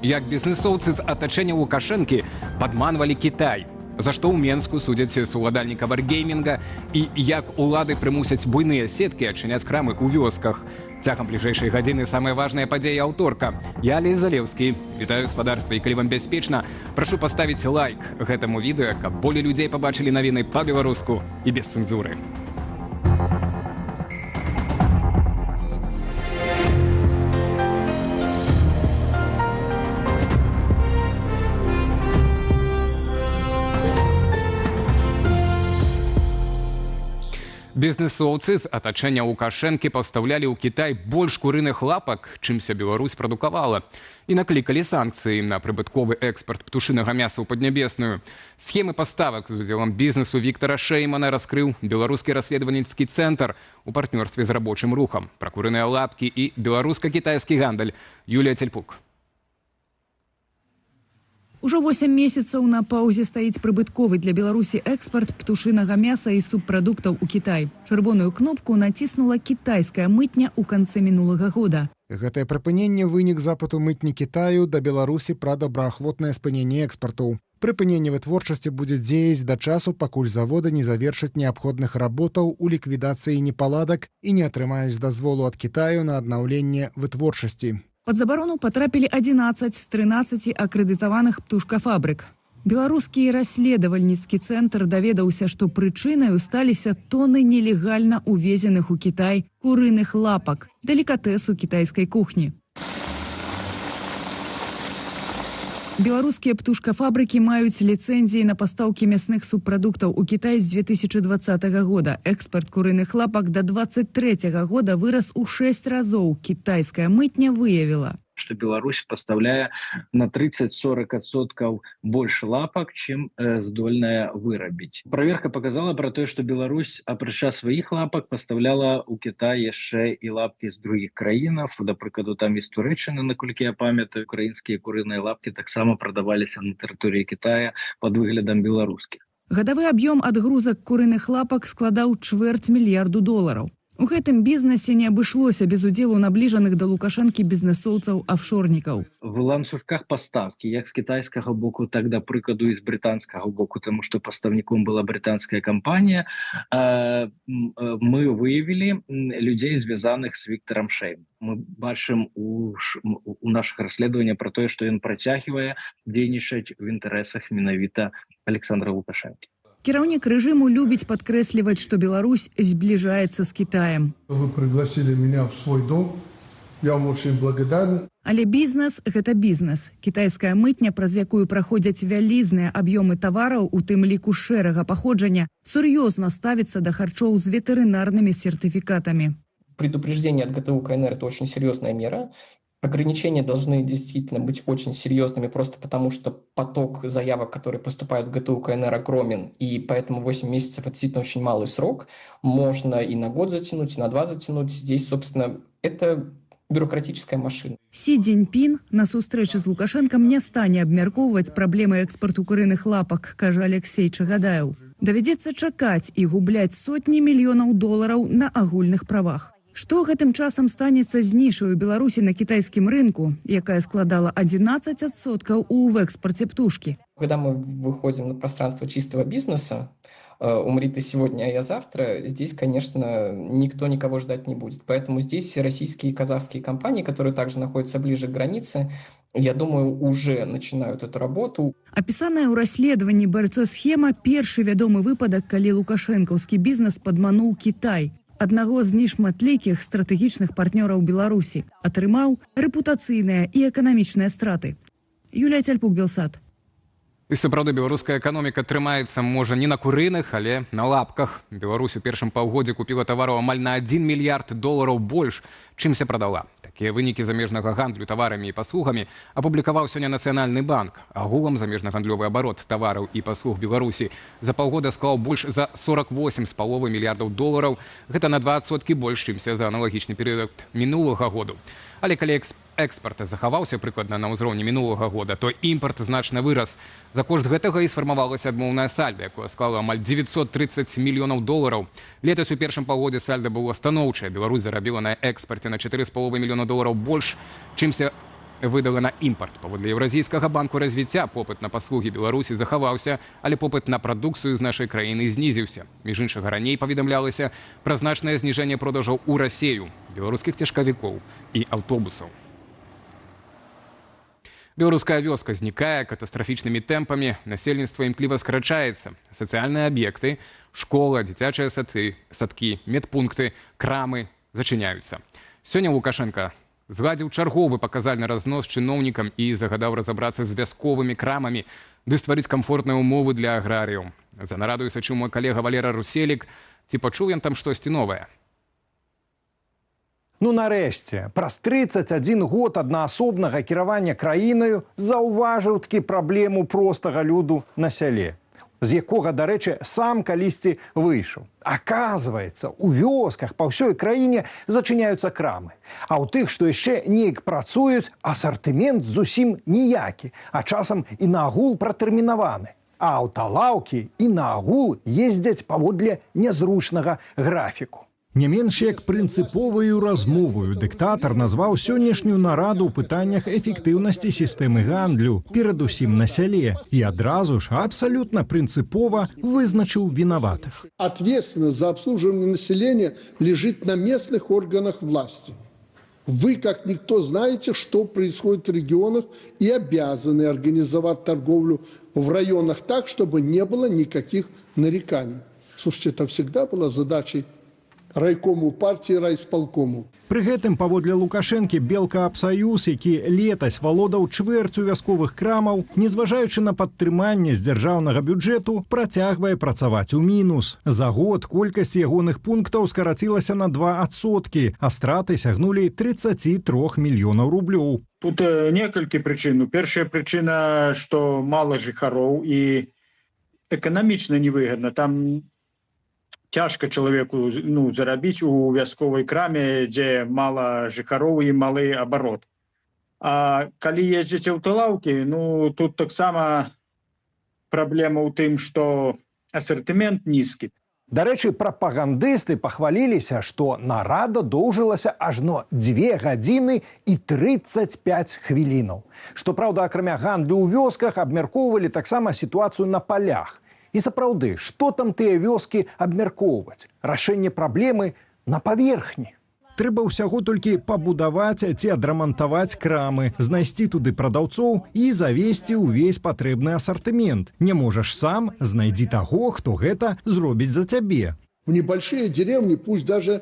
Як бізнесоўцы з атачэння Лукашэнкі падманвалі Кітай, за што ў Менску судзяць суладальніка варгеймінга і як улады прымусяць буйныя сеткі адчыняць крамы ў вёсках. Цягам бліжэйшай гадзіны самая важная падзея аўторка. Я Алесь Залеўскі. Вітаю гаспадарства, і калі вам бяспечна, прашу паставіць лайк гэтаму відэа, каб болей людзей пабачылі навіны па-беларуску і без цэнзуры. Бізнесоўцы з атачэння Лукашэнкі пастаўлялі ў Кітай больш курыных лапак, чымся Беларусь прадукавала, і наклікалі санкцыі на прыбытковы экспарт птушынага мяса ў Паднябесную. Схемы паставак з удзелам бізнесу Віктара Шэймана раскрыў беларускі расследавальніцкі цэнтр у партнёрстве з рабочым рухам. Пра курыныя лапкі і беларуска-кітайскі гандаль Юлія Цельпук. Ужо 8 месяцаў на паўзе стаіць прыбытковы для Беларусі экспарт птушынага мяса і субпрадуктаў у Кітай. Чырвоную кнопку націснула кітайская мытня ў канцы мінулага года. Гэтае прыпыненне вынік запыту мытні Кітаю да Беларусі пра добраахвотнае спыненне экспарту. Прыпыненне вытворчасці будзе дзеяць да часу, пакуль заводы не завершаць неабходных работаў у ліквідацыі непаладак і не атрымаюць дазволу ад Кітаю на аднаўленне вытворчасці. Пад забарону патрапілі 11 з 13 акрэдытаваных птушкафабрык. Беларускі расследавальніцкі цэнтр даведаўся, што прычынаю сталіся тоны нелегальна увезеных у Кітай курыных лапак, делікатэсу кітайскай кухні. Беларускія птушкафабрыкі маюць ліцэнзіі на пастаўкі мясных субпрадуктаў у Кітай з 2020 года. Экспарт курыных лапак да 2023 года вырас у 6 разоў. Кітайская мытня выявіла, что Беларусь поставляет на 30-40% больше лапок, чем здольная вырабить. Проверка показала про то, что Беларусь, апрача своих лапок, поставляла у Китая еще и лапки из других краинов. До прикладу, там из Туреччины, наколькі я пам'ятаю, украинские куриные лапки так само продавались на территории Китая под выглядом белорусских. Гадавы аб'ём адгрузак курыных лапак складаў $250 мільярдаў. У гэтым бізнесе не абышлося без удзелу набліжаных да Лукашэнкі бізнесоўцаў-афшорнікаў. В ланцужках поставки, як з китайского боку, так, до прикладу, і з британского боку, тому що поставником була британська компанія, ми виявили людей, зв'язаних з Віктором Шейманом. Ми бачимо у наших розслідуваннях про те, що він протягує дзейнічаць в інтарэсах менавіта Александра Лукашэнкі. Кіраўнік рэжыму любіць падкрэсліваць, што Беларусь збліжаецца з Кітаем. Вы пригласили меня в свой дом. Я вам очень благодарен. Але бізнес – гэта бізнес. Кітайская мытня, праз якую праходзяць вялізныя аб'ёмы тавараў, у тым ліку шэрага паходжання, сур'ёзна ставіцца да харчоў з ветэрынарнымі сертыфікатамі. Предупреждение от ГТУ КНР – это очень серьезная мера. Ограничения должны действительно быть очень серьезными, просто потому что поток заявок, которые поступают в ГТУ КНР, огромен, и поэтому 8 месяцев – это действительно очень малый срок. Можно и на год затянуть, и на 2 затянуть. Здесь, собственно, это бюрократическая машина. Сі Цзіньпін на сустрэчы з Лукашэнкам не стане абмяркоўваць праблемы экспарту курыных лапак, кажа Алексей Чагадаев. Давядзецца чакаць і губляць сотні мільёнаў долараў на агульных правах. Што гэтым часам станецца з нішай у Беларусі на кітайскім рынку, якая складала 11% у экспорте птушки? Когда мы выходим на пространство чистого бизнеса, умри ты сегодня, а я завтра, здесь, конечно, никто никого ждать не будет. Поэтому здесь российские и казахские компании, которые также находятся ближе к границе, я думаю, уже начинают эту работу. Апісаная ў расследаванні БРЦ схема – першы вядомы выпадак, калі лукашэнкаўскі бізнес падмануў Кітай. Аднаго з нешматлікіх стратэгічных партнёраў Беларусі, атрымаў рэпутацыйныя і эканамічныя страты. Юлія Цельпук, Белсат. І сапраўды беларуская эканоміка трымаецца, можа, не на курыных, але на лапках. Беларусь у першым паўгодзе купіла тавараў амаль на $1 мільярд больш, чымся прадала. Такія вынікі замежнага гандлю таварамі і паслугамі апублікаваў сёння Нацыянальны банк. Агулам замежна-гандлёвы абарот тавараў і паслуг Беларусі за паўгода склаў больш за $48,5 мільярдаў. Гэта на 2% больш, чымся за аналагічны перыяд мінулага году. Але калі экспарт захаваўся прыкладна на ўзроўні мінулага года, то імпарт значна вырас. За кошт гэтага і сфармавалася адмоўная сальда, якое склала амаль $930 мільёнаў. Летась у першым паўгодзе сальда было станоўчае. Беларусь зарабіла на экспарце на $4,5 мільёна больш, чымся выдала на імпарт. Паводле Еўразійскага банку развіцця попыт на паслугі Беларусі захаваўся, але попыт на прадукцыю з нашай краіны знізіўся. Між іншага, раней паведамлялася пра значнае зніжэнне продажаў у Расею, беларускіх цяжкавікоў і аўтобусаў. Беларуская вёска знікае катастрафічнымі тэмпамі, насельніцтва імкліва скарачаецца. Сацыяльныя аб'екты, школа, дзіцячыя садкі, медпункты, крамы зачыняюцца. Сёння Лукашенка згадзіў чарговы паказальны разнос чыноўнікам і загадаў разабрацца з вясковымі крамамі ды стварыць камфортныя ўмовы для аграрыяў. За нарадою сачыў мой калега Валера Руселік. Ці пачуў ён там штосьці новае? Ну, нарэшце, праз 31 год аднаасобнага кіравання краінаю заўважыў такі праблему простага люду на сяле, з якога, дарэчы, сам калісьці выйшаў. Аказваецца, у вёсках па ўсёй краіне зачыняюцца крамы. А ў тых, што яшчэ неяк працуюць, асартымент зусім ніякі, а часам і наагул пратэрмінаваны. А аўталаўкі і наагул ездзяць паводле нязручнага графіку. Не менш як прынцыповую размовую дыктатар назваў сённяшнюю нараду ў пытаннях эфектыўнасці сістэмы гандлю, перадусім на сяле, і адразу ж абсалютна прынцыпова вызначыў вінаватых. Ответственность за обслуживание населения лежит на местных органах власти. Вы, как никто, знаете, что происходит в регионах и обязаны организовать торговлю в районах так, чтобы не было никаких нареканий. Слушайте, это всегда была задачей райкому партии, райисполкому. Пры гэтым, паводле Лукашэнкі, Белкаапсаюз, які летась валодаў чвэрцю вясковых крамаў, незважаючы на падтрыманне з дзяржаўнага бюджэту, працягвае працаваць у мінус. За год колькасць ягоных пунктаў скарацілася на 2%, а страты сягнулі 33 мільёнаў рублёў. Тут некалькі прычын. Першая прычына, што мала жыхароў і эканамічна невыгадна. Там цяжка чалавеку зарабіць у вясковай краме, дзе мала жыхароў і малы абарот. А калі ездзіць аўталаўкі, тут таксама праблема ў тым, што асартымент нізкі. Дарэчы, прапагандысты пахваліліся, што нарада доўжылася ажно 2 гадзіны і 35 хвілінаў. Што праўда, акрамя гандлю ў вёсках, абмяркоўвалі таксама сітуацыю на палях. І сапраўды, што там тыя вёскі абмяркоўваць? Рашэнне праблемы на паверхні. Трэба ўсяго толькі пабудаваць ці адрамантаваць крамы, знайсці туды прадаўцоў і завесці ўвесь патрэбны асартымент. Не можаш сам, знайдзі таго, хто гэта зробіць за цябе. В небольшие деревни, пусть даже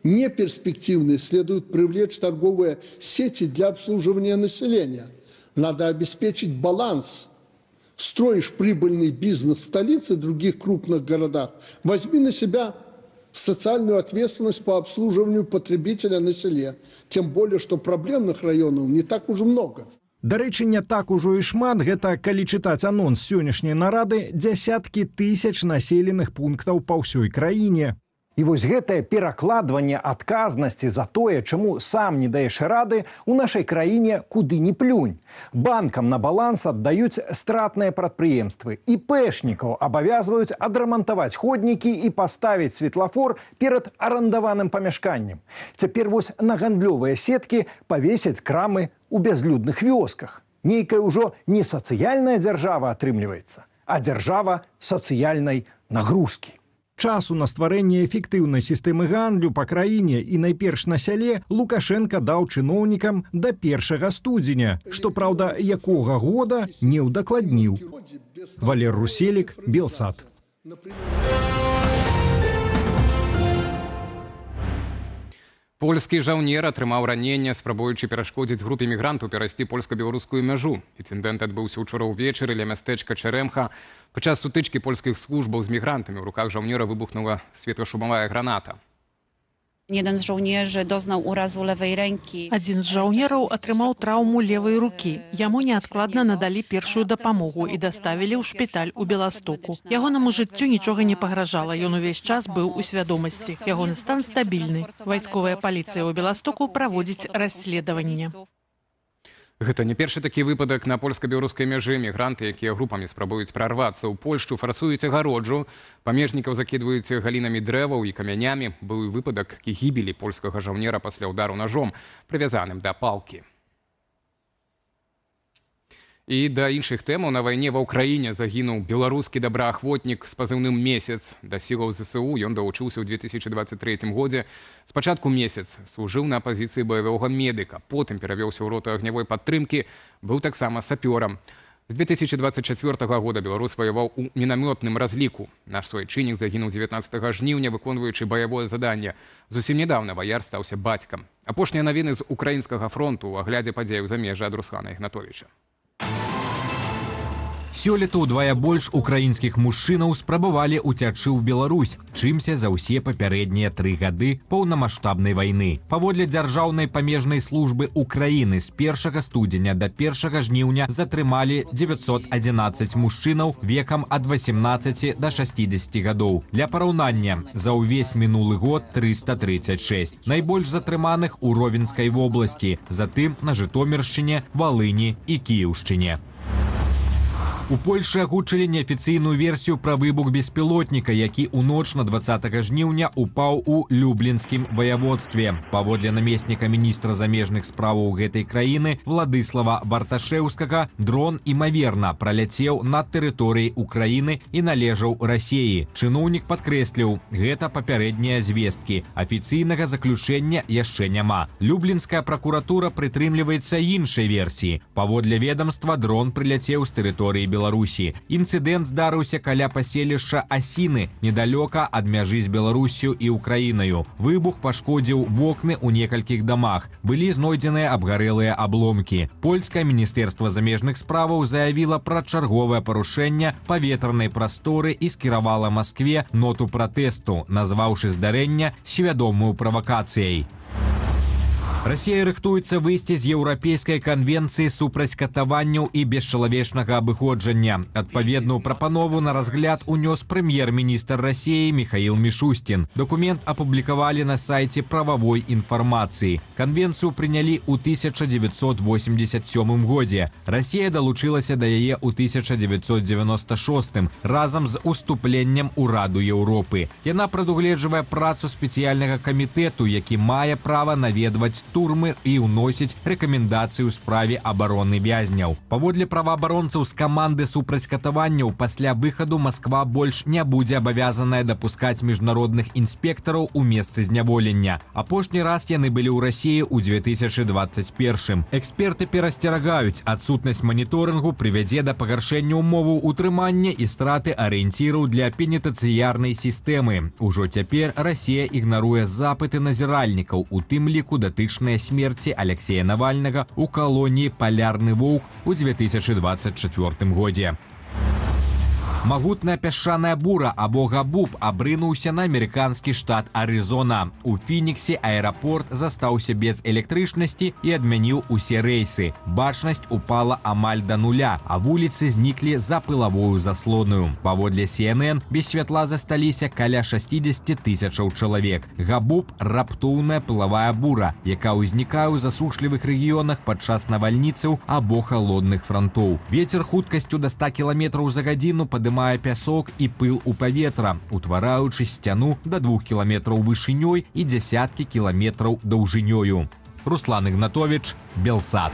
не перспективные, следует привлечь торговые сети для обслуживания населения. Надо обеспечить баланс. Строишь прибыльный бизнес в столице и других крупных городах, возьми на себя социальную ответственность по обслуживанию потребителя на селе. Тем более, что проблемных районов не так уж много. Дарэчы, не так ужо і шмат, гэта, калі чытаць анонс сённяшняй нарады, дзясяткі тысяч населеных пунктаў па ўсёй краіне. І вось гэтае перакладванне адказнасці за тое, чаму сам не даеш рады, у нашай краіне куды ні плюнь. Банкам на баланс аддаюць стратныя прадпрыемствы. ІПшнікаў абавязваюць адрамантаваць ходнікі і паставіць светлафор перад арандаваным памяшканнем. Цяпер вось на гандлёвыя сеткі павесяць крамы ў бязлюдных вёсках. Нейкая ўжо не сацыяльная дзяржава атрымліваецца, а дзяржава сацыяльнай нагрузкі. Часу на стварэнне эфектыўнай сістэмы гандлю па краіне і найперш на сяле Лукашенка даў чыноўнікам да 1 студзеня, што, праўда, якога года не ўдакладніў. Валер Руселік, Белсат. Польскі жаўнер атрымаў раненне, спрабуючы перашкодзіць групе мігрантаў перайсці польска-беларускую мяжу. Інцыдэнт адбыўся ўчора ўвечары ля мястэчка Чарэмха. Падчас сутычкі польскіх службаў з мігрантамі ў руках жаўнера выбухнула светлашумавая граната. Один з żołnierzy doznał urazu lewej ręki. Адзін з жаўнераў атрымаў траўму левай рукі. Яму неадкладна надалі першую дапамогу і даставілі ў шпіталь у Беластоку. Ягонаму жыццю нічога не пагражала. Ён увесь час быў у свядомасці. Ягоны стан стабільны. Вайсковая паліцыя ў Беластоку праводзіць расследаванне. Гэта не першы такі выпадак на польска-беларускай мяжы. Мігранты, якія групамі спрабуюць прарвацца ў Польшчу, фарсуюць агароджу. Памежнікаў закідваюць галінамі дрэваў і камянямі. Быў і выпадак гібелі польскага жаўнера пасля ўдару ножом, прывязаным да палкі. І да іншых тэмаў. На вайне ва ўкраіне загінуў беларускі добраахвотнік з пазыўным «Месяц». Да сілаў ЗСУ ён далучыўся ў 2023 годзе. Спачатку «Месяц» служыў на пазіцыі баявога медыка, потым перавёўся ў роту агнявой падтрымкі, быў таксама сапёрам. З 2024 года беларус ваяваў у мінамётным разліку. Наш суайчыннік загінуў 19 жніўня, выконваючы баявое заданне. Зусім нядаўна ваяр стаўся бацькам. Апошнія навіны з украінскага фронту ў аглядзе падзеяў замежжа ад Руслана Ігнатовіча. Сёлета ўдвая больш украінскіх мужчынаў спрабавалі ўцячы ў Беларусь, чымся за ўсе папярэднія 3 гады паўнамаштабнай вайны. Паводле Дзяржаўнай памежнай службы Украіны з 1 студзеня да 1 жніўня затрымалі 911 мужчынаў векам ад 18 да 60 гадоў. Для параўнання, за ўвесь мінулы год 336. Найбольш затрыманых у Ровенскай вобласці, затым на Жытоміршчыне, Валыні і Кіеўшчыне. У Польшы агучылі неафіцыйную версію пра выбух беспілотніка, які ў ноч на 20 жніўня упаў у Люблінскім ваяводстве. Паводле намесніка міністра замежных справаў гэтай краіны Владыслава Барташэўскага, дрон імаверна праляцеў над тэрыторыяй Украіны і належаў Расіі. Чыноўнік падкрэсліў, гэта папярэднія звесткі. Афіцыйнага заключэння яшчэ няма. Люблінская пракуратура прытрымліваецца іншай версіі. Паводле ведомства, дрон прыляцеў з тэрыторыі Беларусі. Інцыдэнт здарыўся каля паселішча Асіны, недалёка ад мяжы з Беларусю і Украінаю. Выбух пашкодзіў вокны ў некалькіх дамах. Былі знойдзеныя абгарэлыя абломкі. Польскае міністэрства замежных справаў заявіла пра чарговае парушэнне паветранай прасторы і скіравала Маскве ноту пратэсту, назваўшы здарэнне свядомую правакацыяй. Расія рыхтуецца выйсці з еўрапейскай канвенцыі супраць катаванняў і бесчалавечнага абыходжання. Адпаведную прапанову на разгляд унёс прэм'ер-міністр Расіі Михаил Мишустин. Документ апублікавалі на сайце прававой інфармацыі. Канвенцыю прынялі ў 1987 годзе. Расія далучылася да яе ў 1996 разам з уступленнем у Раду Еўропы. Яна прадугледжвае працу спецыяльнага камітэту, які мае права наведваць турмы і ўносіць рэкамендацыі ў справе абароны вязняў. Паводле праваабаронцаў з каманды супраць катаванняў, пасля выхаду Масква больш не будзе абавязаная дапускаць міжнародных інспектараў у месцы зняволення. Апошні раз яны былі ў Расіі ў 2021. Эксперты перасцерагаюць, адсутнасць маніторынгу прывядзе да пагаршэння ўмоваў утрымання і страты арыенціраў для пенітэнцыярнай сістэмы. Ужо цяпер Расія ігнаруе запыты назіральнікаў, у тым ліку датычныя смерці Алексея Навальнага у калоніі «Палярны воўк» у 2024 годзе. Магутная пясчаная бура або габуб абрынуўся на амерыканскі штат Арызона. У Фініксе аэрапорт застаўся без электрычнасці і адмяніў усе рэйсы. Бачнасць упала амаль да нуля, а вуліцы зніклі за пылавую заслоную. Паводле CNN, без святла засталіся каля 60 тысячаў чалавек. Габуб – раптоўная пылавая бура, якая ўзнікае ў засушлівых рэгіёнах падчас навальніцаў або халодных франтоў. Вецер хуткасцю да 100 км за гадзіну падымае пясок і пыл у паветра, утвараючы сцяну да 2 кіламетраў вышынёй і дзясяткі кіламетраў даўжынёю. Руслан Ігнатовіч, Белсат.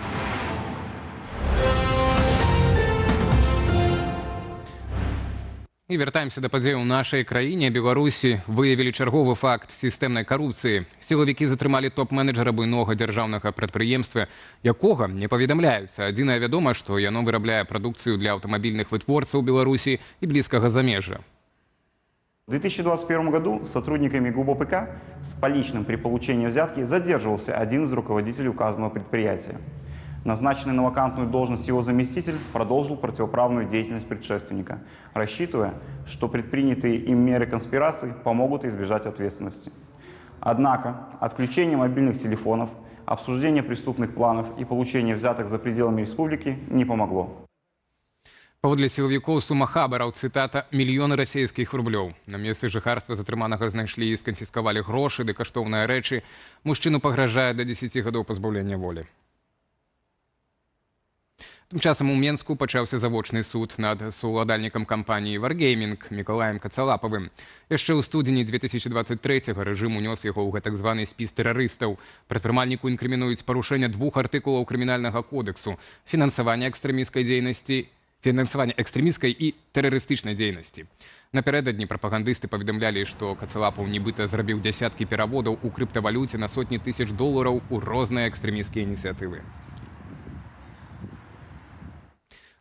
І вяртаемся да падзеяў у нашай краіне. Беларусі выявілі чарговы факт сістэмнай карупцыі. Сілавікі затрымалі топ-менеджера буйнога дзяржаўнага прадпрыемства, якога не паведамляецца. Адзінае вядома, што яно вырабляе прадукцыю для аўтамабільных вытворцаў Беларусі і блізкага замежжа. В 2021 году сотрудниками ГУБОПК с поличным при получении взятки задерживался один из руководителей указанного предприятия. Назначенный на вакантную должность его заместитель продолжил противоправную деятельность предшественника, рассчитывая, что предпринятые им меры конспирации помогут избежать ответственности. Однако отключение мобильных телефонов, обсуждение преступных планов и получение взяток за пределами республики не помогло. Паводле сілавікоў сума хабараў, цытата, «мільёны расійскіх рублёў». На месцы жыхарства затрыманага знайшлі і сканфіскавалі грошы ды каштоўныя рэчы. Мужчыну пагражае да 10 гадоў пазбаўлення волі. Тым часам у Менску пачаўся завочны суд над саўладальнікам кампаніі «Варгеймінг» Мікалаем Кацалапавым. Яшчэ ў студзені 2023-го рэжым унёс яго ў гэтак званы спіс тэрарыстаў. Прадпрымальніку інкрымінуюць парушэнне 2 артыкулаў крымінальнага кодексу: фінансаванне экстрэмісцкай і тэрарыстычнай дзейнасці. Напярэдадні прапагандысты паведамлялі, што Кацалапаў нібыта зрабіў дзясяткі пераводаў у крыптавалюце на сотні тысяч долараў у розныя экстрэмісцкія ініцыятывы.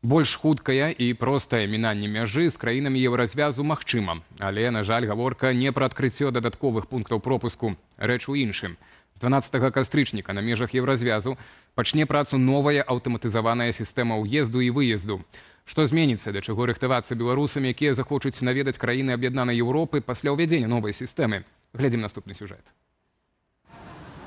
Больш хуткае і простае мінанне мяжы з краінамі еўразвязу магчыма. Але, на жаль, гаворка не пра адкрыццё дадатковых пунктаў пропуску. Рэч у іншым. З 12 кастрычніка на межах еўразвязу пачне працу новая аўтаматызаваная сістэма ўезду і выезду. Што зменіцца, да чаго рыхтавацца беларусам, якія захочуць наведаць краіны аб'яднанай Еўропы пасля ўвядзення новай сістэмы? Глядзім наступны сюжэт.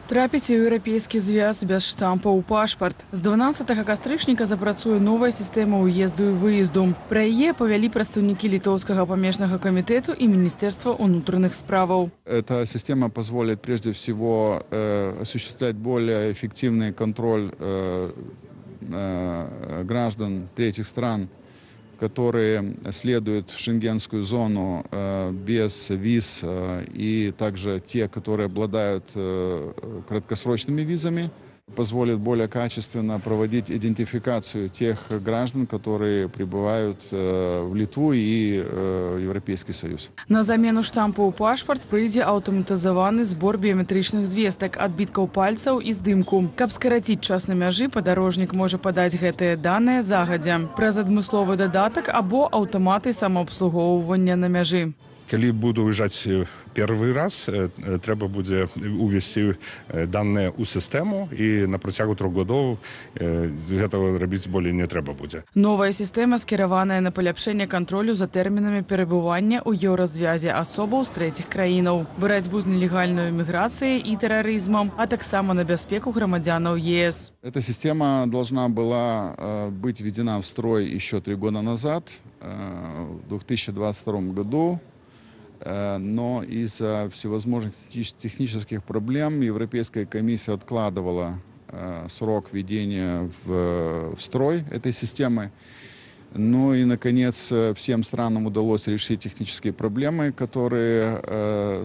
Трапіць у еўрапейскі звяз без штампа ў пашпарт. З 12 кастрычніка запрацуе новая сістэма ўезду і выезду. Пра яе павялі прадстаўнікі літоўскага памежнага камітэту і Міністэрства ўнутраных справаў. Эта система позволит прежде всего осуществлять более эффективный контроль граждан третьих стран, которые следуют в шенгенскую зону без виз, и также те, которые обладают краткосрочными визами, позволит более качественно проводить идентификацию тех граждан, которые прибывают в Литву и Европейский Союз. На замену штампу ў пашпарт прыйдзе аўтаматызаваны збор біяметрычных звестак, адбіткаў пальцаў і здымку. Каб скараціць час на мяжы, падарожнік можа падаць гэтыя даныя загадзя праз адмысловы дадатак або аўтаматы самаабслугоўвання на мяжы. Калі буду выязджаць першы раз, трэба будзе увесці даныя ў сістэму, і на працягу 3 гадоў гэтага рабіць болей не трэба будзе. Новая сістэма скіраваная на паляпшэнне кантролю за тэрмінамі перабывання ў еўразвязе асобаў з трэціх краінаў, барацьбу з нелегальнай міграцыяй і тэрарызмам, а таксама на бяспеку грамадзянаў ЕС. Эта система должна была быть введена в строй еще 3 года назад, в 2022 году. Но из-за всевозможных технических проблем Европейская комиссия откладывала срок введения в строй этой системы. Ну и, наконец, всем странам удалось решить технические проблемы, которые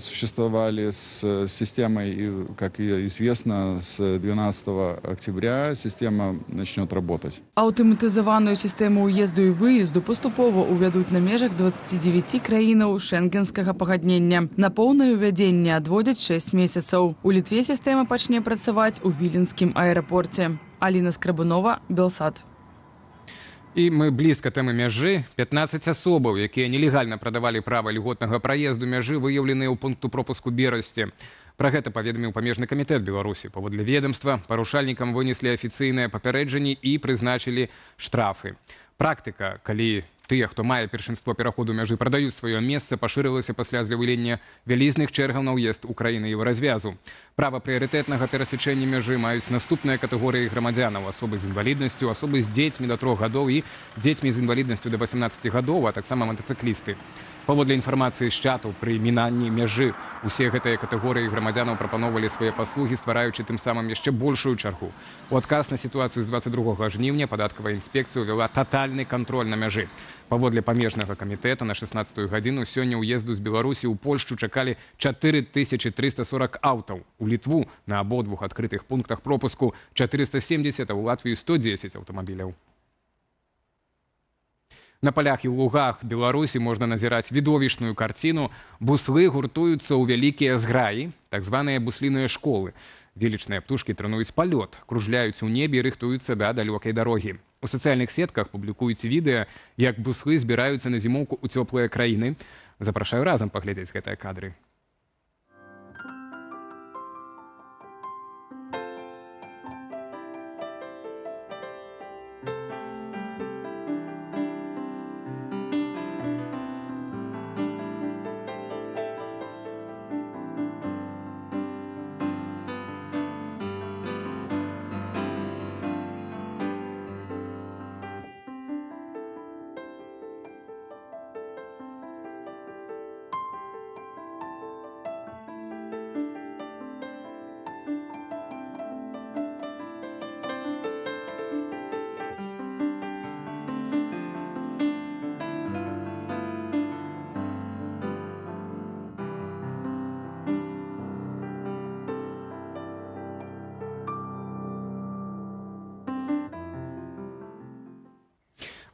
существовали с системой. И, как известно, с 12 октября система начнет работать. Аўтаматызаваную сістэму ўезду і выезду паступова ўвядуць на межах 29 краінаў шэнгенскага пагаднення. На поўнае ўвядзенне адводзяць 6 месяцаў. У Літве сістэма пачне працаваць у Віленскім аэрапорце. Аліна Скрабунова, Белсат. І мы блізка тэмы мяжы. 15 асобаў, якія нелегальна прадавалі права льготнага праезду мяжы, выяўленыя ў пункту пропуску Берасці. Пра гэта паведаміў памежны камітэт Беларусі. Паводле ведомства, парушальнікам вынеслі афіцыйныя папярэджанні і прызначылі штрафы. Практыка, калі тыя, хто мае першынство пераходу мяжы, прадаюць сваё месца, пашырылася пасля з'яўлення вялізных чэргаў на ўезд у краіны еўразвязу. Права прыярытэтнага перасячэння мяжы маюць наступныя катэгорыі грамадзянаў: асобы з інваліднасцю, асобы з дзецьмі да 3 гадоў і дзецьмі з інваліднасцю да 18 гадоў, а таксама матацыклісты. Паводле інфармацыі з чатаў, пры мінанні мяжы усе гэтыя катэгорыі грамадзянаў прапаноўвалі свае паслугі, ствараючы тым самым яшчэ большую чаргу. У адказ на сітуацыю з 22 жніўня падаткавая інспекцыя ўвяла татальны кантроль на мяжы. Паводле памежнага камітэта на 16-ю гадзіну сёння ўезду з Беларусі ў Польшчу чакалі 4340 аўтаў. У Літву на абодвух адкрытых пунктах пропуску 470, а ў Латвію 110 аўтамабіляў. На палях і ў лугах Беларусі можна назіраць відовішную карціну. Буслы гуртуюцца ў вялікія зграі, так званыя бусліныя школы. Велічныя птушкі трэнуюць палёт, кружляюць у небе і рыхтуюцца да далёкай дарогі. У сацыяльных сетках публікуюць відэа, як буслы збіраюцца на зімоўку ў цёплыя краіны. Запрашаю разам паглядзець гэтыя кадры.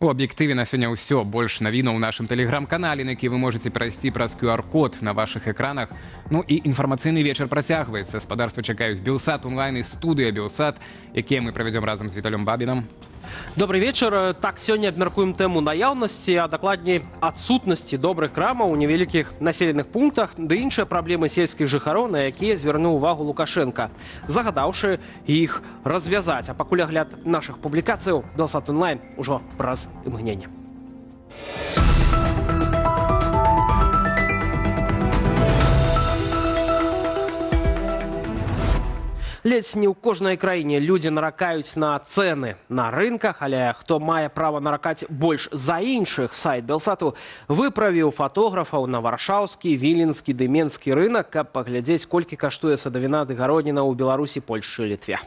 У аб'ектыве на сёння ўсё. Больш навінаў у нашым тэлеграм-канале, на які вы можете перайсці праз QR-код на вашых экранах. Ну і інфармацыйны вечар працягваецца. Спадарства чакаюць Белсат онлайн і студыя Белсат, якія мы правядзём разам з Віталем Бабінам. Добрый вечер. Так, сёння абмяркуем тэму наяўнасці, а дакладней адсутнасці добрых крамаў у невялікіх населеных пунктах, ды іншыя праблемы сельскіх жыхароў, на якія звярнуў увагу Лукашенко, загадаўшы іх развязаць. А пакуль агляд нашых публікацыяў, Белсат онлайн ужо праз імгненне. Ледзь не ў кожнай краіне людзі наракаюць на цэны на рынках, але хто мае права наракаць больш за іншых, сайт Белсату выправіў фотографаў на варшаўскі, віленскі ды менскі рынак, каб паглядзець, колькі каштуе садавіна ды гародніна ў Беларусі, Польшчы і Літве.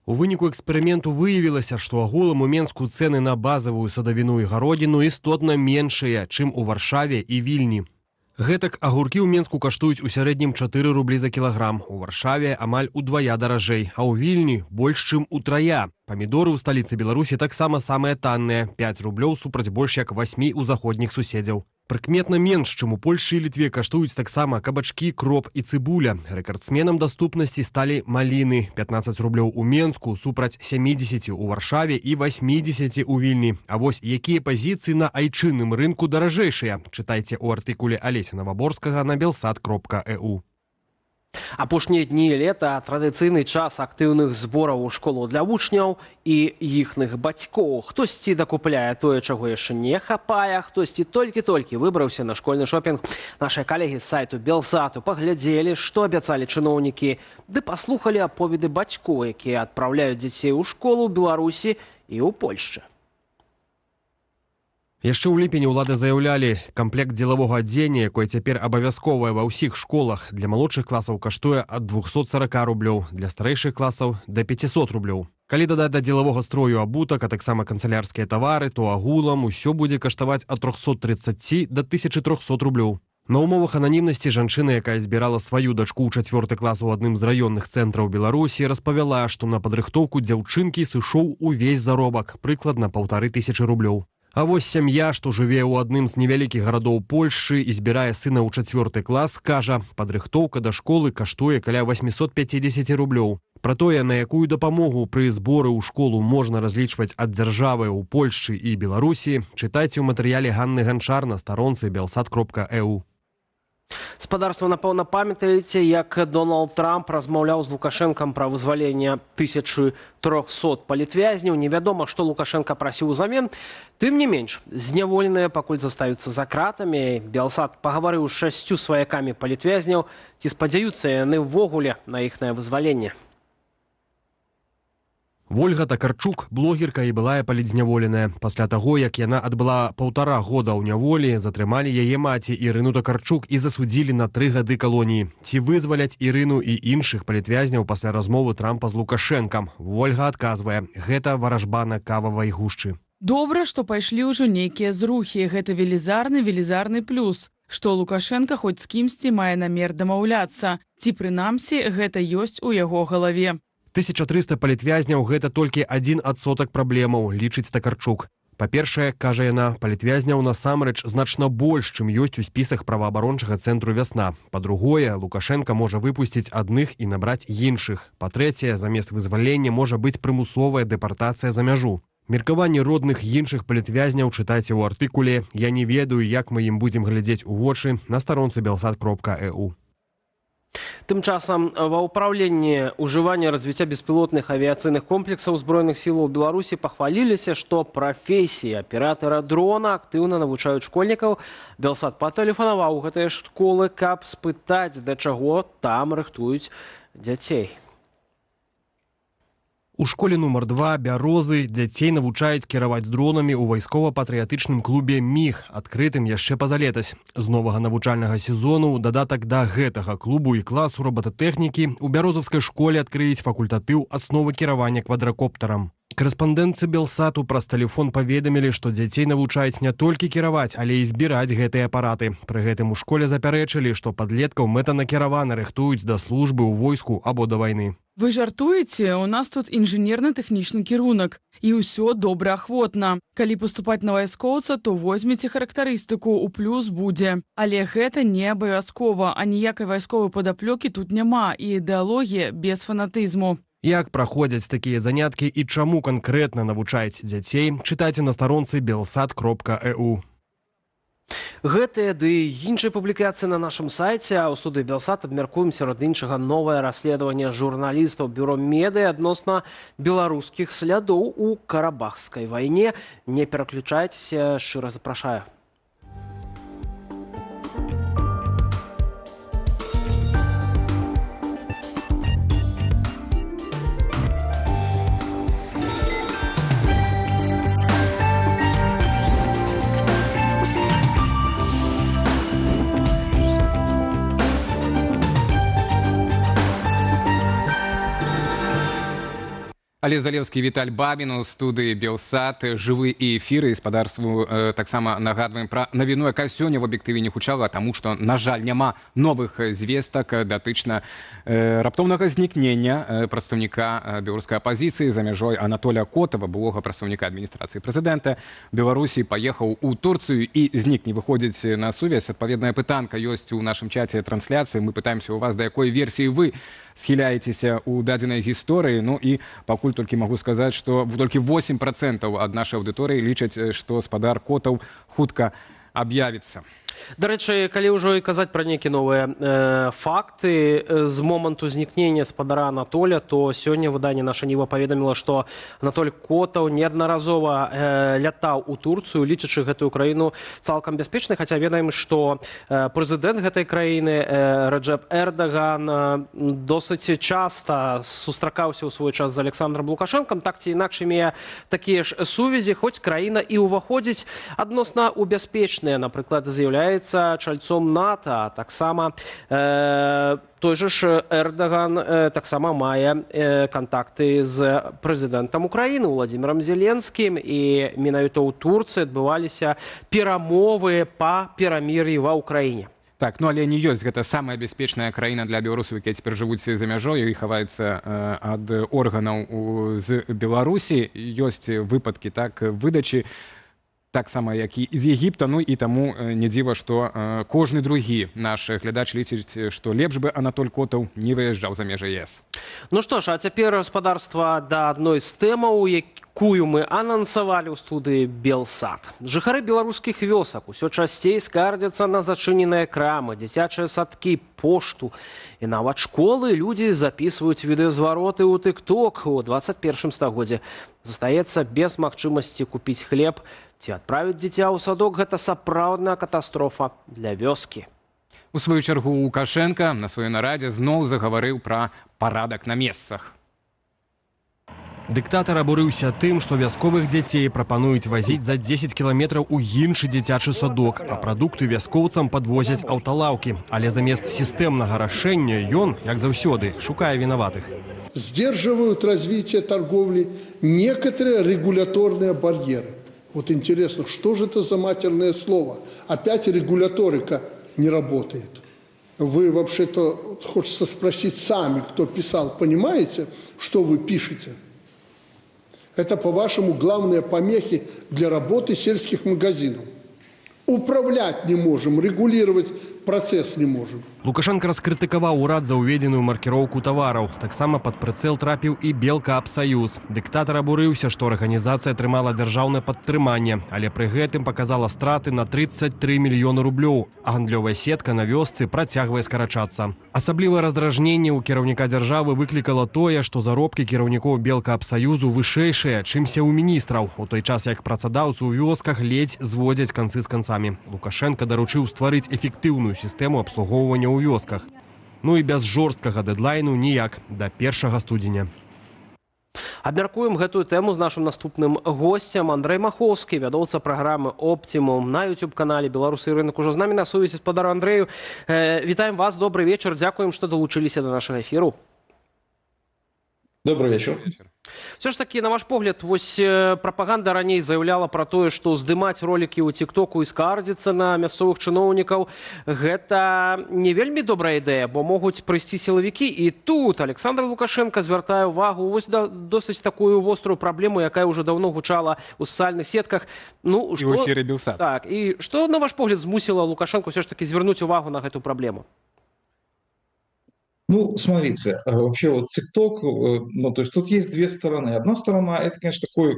У выніку эксперыменту выявілася, што агулам у Менску цэны на базавую садавіну і гародніну істотна меншыя, чым у Варшаве і Вільні. Гэтак агуркі ў Менску каштуюць у сярэднім 4 рублі за кілаграм, у Варшаве амаль удвая даражэй, а ў Вільні больш чым утрая. Памідоры ў сталіцы Беларусі таксама самыя танныя, 5 рублёў супраць больш як 8 у заходніх суседзяў. Прыкметна менш, чым у Польшчы і Літве каштуюць таксама кабачкі, кроп і цыбуля. Рэкардсменам даступнасці сталі маліны, 15 рублёў у Менску супраць 70 у Варшаве і 80 у Вільні. А вось якія пазіцыі на айчынным рынку даражэйшыя, чытайце ў артыкуле Алеся Наваборскага на belsat.eu. Апошнія дні лета – традыцыйны час актыўных збораў у школу для вучняў і іхных бацькоў. Хтосьці дакупляе тое, чаго яшчэ не хапае, хтосьці толькі-толькі выбраўся на школьны шопінг. Нашыя калегі з сайту Белсату паглядзелі, што абяцалі чыноўнікі, ды паслухалі аповеды бацькоў, якія адпраўляюць дзяцей у школу ў Беларусі і ў Польшчы. Яшчэ ў ліпені ўлады заяўлялі, камплект дзелавога адзення, якое цяпер абавязковае ва ўсіх школах, для малодшых класаў каштуе ад 240 рублёў, для старэйшых класаў да 500 рублёў. Калі дадаць да дзелавога строю абутак, а таксама канцылярскія тавары, то агулам усё будзе каштаваць ад 330 да 1300 рублёў. На умовах ананімнасці жанчына, якая збірала сваю дачку ў 4 клас у адным з раённых цэнтраў Беларусі, распавяла, што на падрыхтоўку дзяўчынкі сышоў увесь заробак, прыкладна 1500 рублёў. А вось сям'я, што жыве ў адным з невялікіх гарадоў Польшчы і збірае сына ў 4 клас, кажа, падрыхтоўка да школы каштуе каля 850 рублёў. Пра тое, на якую дапамогу пры зборы ў школу можна разлічваць ад дзяржавы ў Польшчы і Беларусі, чытайце ў матэрыяле Ганны Ганчар на старонцы belsat.eu. Спадарства, напэўна, памятаеце, як Дональд Трамп размаўляў з Лукашэнкам пра вызваленне 1300 палітвязняў. Невядома, што Лукашенко прасіў узамен. Тым не менш, зняволеныя пакуль застаюцца за кратамі. Белсат пагаварыў з 6 сваякамі палітвязняў. Ці спадзяюцца яны ўвогуле на іхнае вызваленне? Вольга Такарчук, блогерка і былая палітзняволеная. Пасля таго, як яна адбыла 1,5 года ў няволі, затрымалі яе маці Ірыну Такарчук і засудзілі на 3 гады калоніі. Ці вызваляць Ірыну і іншых палітвязняў пасля размовы Трампа з Лукашэнкам? Вольга адказвае, гэта варажба на кававай гушчы. Добра, што пайшлі ўжо нейкія зрухі. Гэта велізарны плюс, што Лукашенко хоць з кімсьці мае намер дамаўляцца. Ці прынамсі, гэта ёсць у яго галаве. 1300 палітвязняў – гэта толькі 1% праблемаў, лічыць Такарчук. Па-першае, кажа яна, палітвязняў насамрэч значна больш, чым ёсць у спісах праваабарончага цэнтру «Вясна». Па-другое, Лукашенко можа выпусціць адных і набраць іншых. Па-трэцяе, замест вызвалення можа быць прымусовая дэпартацыя за мяжу. Меркаванні родных іншых палітвязняў чытайце ў артыкуле «Я не ведаю, як мы ім будзем глядзець у вочы» на старонцы belsat.eu. Тым часам ва ўпраўленні ўжывання развіцця беспілотных авіяцыйных комплексаў Збройных сілаў Беларусі пахваліліся, што прафесіі аператара дрона актыўна навучаюць школьнікаў. Белсат патэлефанаваў у гэтыя школы, каб спытаць, да чаго там рыхтуюць дзяцей. У школе нумар 2 «Бярозы» дзяцей навучаюць кіраваць дронамі ў вайскова-патрыятычным клубе «Міг», адкрытым яшчэ пазалетась. З новага навучальнага сезону дадатак да гэтага клубу і класу роботатэхнікі у бярозаўскай школе адкрыюць факультатыў асновы кіравання квадракоптарам. Корэспандэнтцы Белсату праз тэлефон паведамілі, што дзяцей навучаюць не толькі кіраваць, але і збіраць гэтыя апараты. Пры гэтым у школе запярэчылі, што падлеткаў мэтанакіравана рыхтуюць да службы ў войску або да вайны. Вы жартуеце? У нас тут інжынерна-тэхнічны кірунак. І ўсё добра ахвотна. Калі паступаць на вайскоўца, то возьмеце характарыстыку, у плюс будзе. Але гэта не абавязкова, а ніякай вайсковай падаплёкі тут няма, і ідэалогія без фанатызму. Як праходзяць такія заняткі і чаму канкрэтна навучаюць дзяцей, чытайце на старонцы belsat.eu. Гэтыя ды іншыя публікацыі на нашым сайце, а ў студыі Белсат абмяркуем сярод іншага новае расследаванне журналістаў бюро медыа адносна беларускіх слядоў у карабахскай вайне. Не пераключайцеся, шчыра запрашаю. Олег Залевский, Віталь Бабін у студыі Белсат. Жывы і эфіры спадарству таксама нагадваем пра навіну, якая сёння в аб'ектыве не гучала, таму што, на жаль, няма новых звестак датычна раптоўнага знікнення прадстаўніка беларускай апазіцыі за мяжой Анатолія Котава, былога прадстаўніка адміністрацыі прэзідэнта Беларусі, паехаў у Турцыю і знік, не выходзіць на сувязь. Адпаведная пытанка ёсць у нашым чаце трансляцыі. Мы пытаемся у вас, да якой версіі вы схіляецеся ў дадзенай гісторыі. Ну і пакуль толькі магу сказаць, што толькі 8% ад нашай аўдыторыі лічаць, што спадар Котаў хутка аб'явіцца. Дарэчы, калі ўжо і казаць пра нейкія новыя факты з моманту знікнення спадара Анатоля, то сёння выданне «Наша Ніва» паведаміла, што Анатоль Котаў неаднаразова лятаў у Турцыю, лічачы гэтую краіну цалкам бяспечнай, хаця ведаем, што прэзідэнт гэтай краіны Реджеп Эрдаган досыць часта сустракаўся ў свой час з Александром Лукашэнкам, так ці інакш мае такія ж сувязі, хоць краіна і ўваходзіць адносна ў бяспечныя, напрыклад, з'яўляецца чальцом НАТО, таксама той же ж Эрдаган таксама мае кантакты з прэзідэнтам Украіны Владзімірам Зеленскім, і менавіта ў Турцыі адбываліся перамовы па перамір'і ва ўкраіне. Так, ну але не ёсць гэта самая бяспечная краіна для беларусаў, якія цяпер жывуць за мяжой і хаваюцца ад органаў з Беларусі. Ёсць выпадкі так выдачы, так само, як і з Егіпта, ну і таму не дзіва, што кожны другі наш глядач лічыць, што лепш бы Анатоль Котаў не выязджаў за межы ЕС. Ну што ж, а цяпер спадарства да адной з тэмаў, якую мы анансавалі ў студыі Белсат. Жыхары беларускіх вёсак усё часцей скардзяцца на зачыненыя крамы, дзіцячыя садкі, пошту і нават школы. Людзі запісваюць відэазвароты ў TikTok. У 21 стагоддзі застаецца без магчымасці купіць хлеб ці адправіць дзіця ў садок. Гэта сапраўдная катастрофа для вёскі. У сваю чаргу Лукашенка на сваёй нарадзе зноў загаварыў пра парадак на месцах. Дыктатар абурыўся тым, што вясковых дзяцей прапануюць вазіць за 10 кіламетраў у іншы дзіцячы садок, а прадукты вяскоўцам падвозяць аўталаўкі. Але замест сістэмнага рашэння ён, як заўсёды, шукае вінаватых. Сдерживают развитие торговли некоторые регуляторные барьеры. Вот интересно, что же это за матерное слово? Опять регуляторика не работает. Вы вообще-то, хочется спросить сами, кто писал, понимаете, что вы пишете? Это, по-вашему, главные помехи для работы сельских магазинов. Управлять не можем, регулировать процесс не можем. Лукашенко раскрытыкаваў урад за ўведзеную маркіроўку тавараў. Таксама пад прыцэл трапіў і Белкаапсаюз. Дыктатар абурыўся, што арганізацыя атрымала дзяржаўнае падтрыманне, але пры гэтым паказала страты на 33 мільёны рублёў, а гандлёвая сетка на вёсцы працягвае скарачацца. Асаблівае раздражненне ў кіраўніка дзяржавы выклікала тое, што заробкі кіраўнікоў Белкаапсаюзу вышэйшыя, чымся ў міністраў, у той час як працадаўцы ў вёсках ледзь зводзяць канцы з канцамі. Лукашенко даручыў стварыць эфектыўную сістэму абслугоўвання ў вёсках. Ну і без жорсткага дэдлайну ніяк да 1 студзеня. Абмяркуем гэтую тэму з нашым наступным госцем. Андрэй Махоўскі, вядоўца праграмы «Оптимум» на YouTube-канале «Беларусы і рынок». Ужо з намі на сувязі спадару Андрэю. Вітаем вас, добрый вечар. Дзякуем, што далучыліся да нашага эфіру. Добрый вечер. Все ж таки, на ваш погляд, вось прапаганда раней заяўляла пра тое, што здымаць ролікі ў тиктоку і скардзіцца на мясцовых чыноўнікаў гэта не вельмі добрая ідэя, бо могуць прыйсці сілавікі. І тут Александр Лукашенко звяртае ўвагу вось досыць такую вострую праблему, якая ўжо даўно гучала ў сацыяльных сетках. Ну, і ў эфіры Белсат. Так, і што, на ваш погляд, змусіла Лукашенко все ж таки звярнуць увагу на гэту праблему? Ну, смотрите, вообще вот ТикТок, ну, то есть тут есть две стороны. Одна сторона, это, конечно, такой,